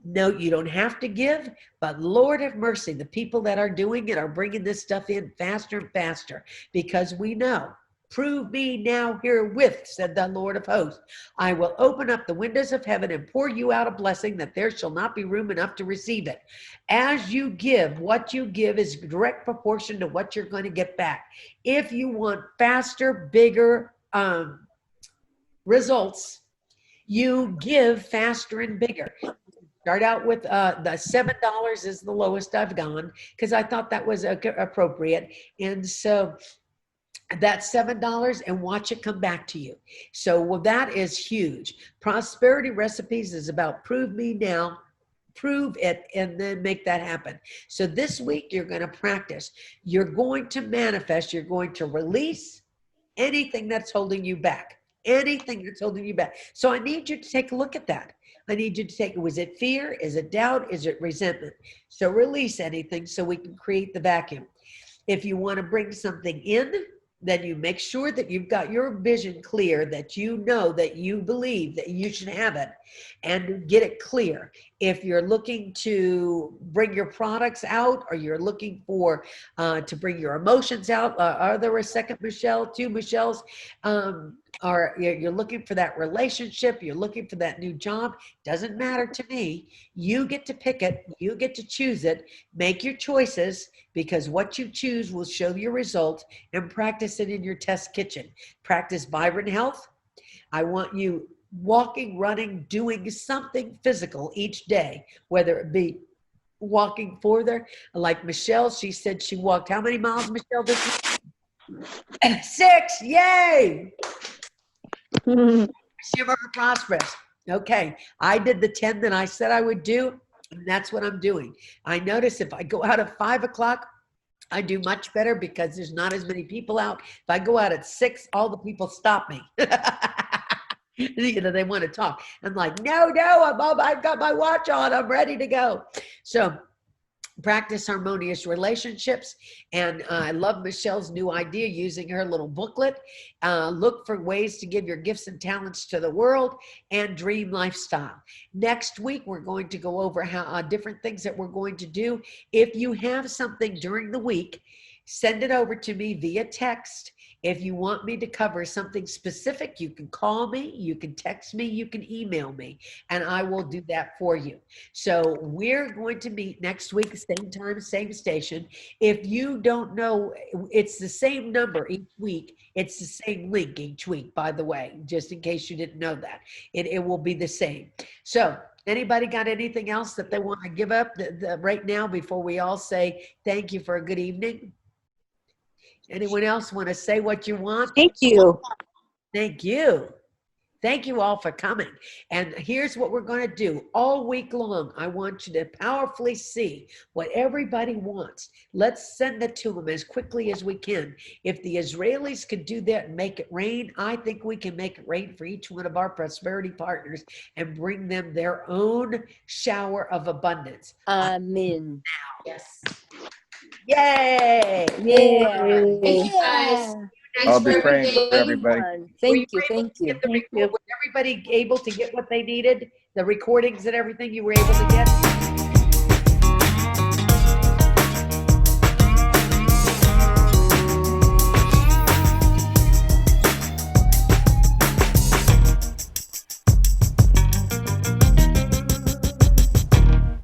No, you don't have to give, but Lord have mercy, the people that are doing it are bringing this stuff in faster and faster, because we know. Prove me now herewith, said the Lord of hosts. I will open up the windows of heaven and pour you out a blessing that there shall not be room enough to receive it. As you give, what you give is direct proportion to what you're going to get back. If you want faster, bigger results, you give faster and bigger. Start out with the $7 is the lowest I've gone, because I thought that was appropriate. And so that's $7, and watch it come back to you. So well, that is huge. Prosperity Recipes is about prove me now, prove it, and then make that happen. So this week you're going to practice. You're going to manifest. You're going to release anything that's holding you back. Anything that's holding you back. So I need you to take a look at that. I need you to take, was it fear? Is it doubt? Is it resentment? So release anything so we can create the vacuum. If you want to bring something in, then you make sure that you've got your vision clear, that you know that you believe that you should have it, and get it clear. If you're looking to bring your products out, or you're looking for to bring your emotions out, are there a second Michelle, two Michelles? Or you're looking for that relationship, you're looking for that new job, doesn't matter to me. You get to pick it, you get to choose it, make your choices, because what you choose will show your result, and practice it in your test kitchen. Practice vibrant health. I want you walking, running, doing something physical each day, whether it be walking further. Like Michelle, she said she walked how many miles, Michelle, this week? 6, yay! Shimmer Prosperous. Okay, I did the 10 that I said I would do, and that's what I'm doing. I notice if I go out at 5 o'clock, I do much better because there's not as many people out. If I go out at 6, all the people stop me. You know, they want to talk. I'm like, no, I've got my watch on. I'm ready to go. So practice harmonious relationships. And I love Michelle's new idea, using her little booklet. Look for ways to give your gifts and talents to the world, and dream lifestyle. Next week, we're going to go over how different things that we're going to do. If you have something during the week, send it over to me via text, If you want me to cover something specific, you can call me, you can text me, you can email me, and I will do that for you. So we're going to meet next week, same time, same station. If you don't know, it's the same number each week. It's the same link each week, by the way, just in case you didn't know that. It will be the same. So anybody got anything else that they want to give up right now before we all say thank you for a good evening? Anyone else want to say what you want? Thank you. Thank you. Thank you all for coming. And here's what we're going to do. All week long, I want you to powerfully see what everybody wants. Let's send it to them as quickly as we can. If the Israelis could do that and make it rain, I think we can make it rain for each one of our prosperity partners and bring them their own shower of abundance. Amen. Yes. Yay! Yeah. Thank you, guys. Thanks I'll for be praying everything. for everybody. Thank you. Thank you. Get the Thank record- you. Was everybody able to get what they needed? The recordings and everything you were able to get?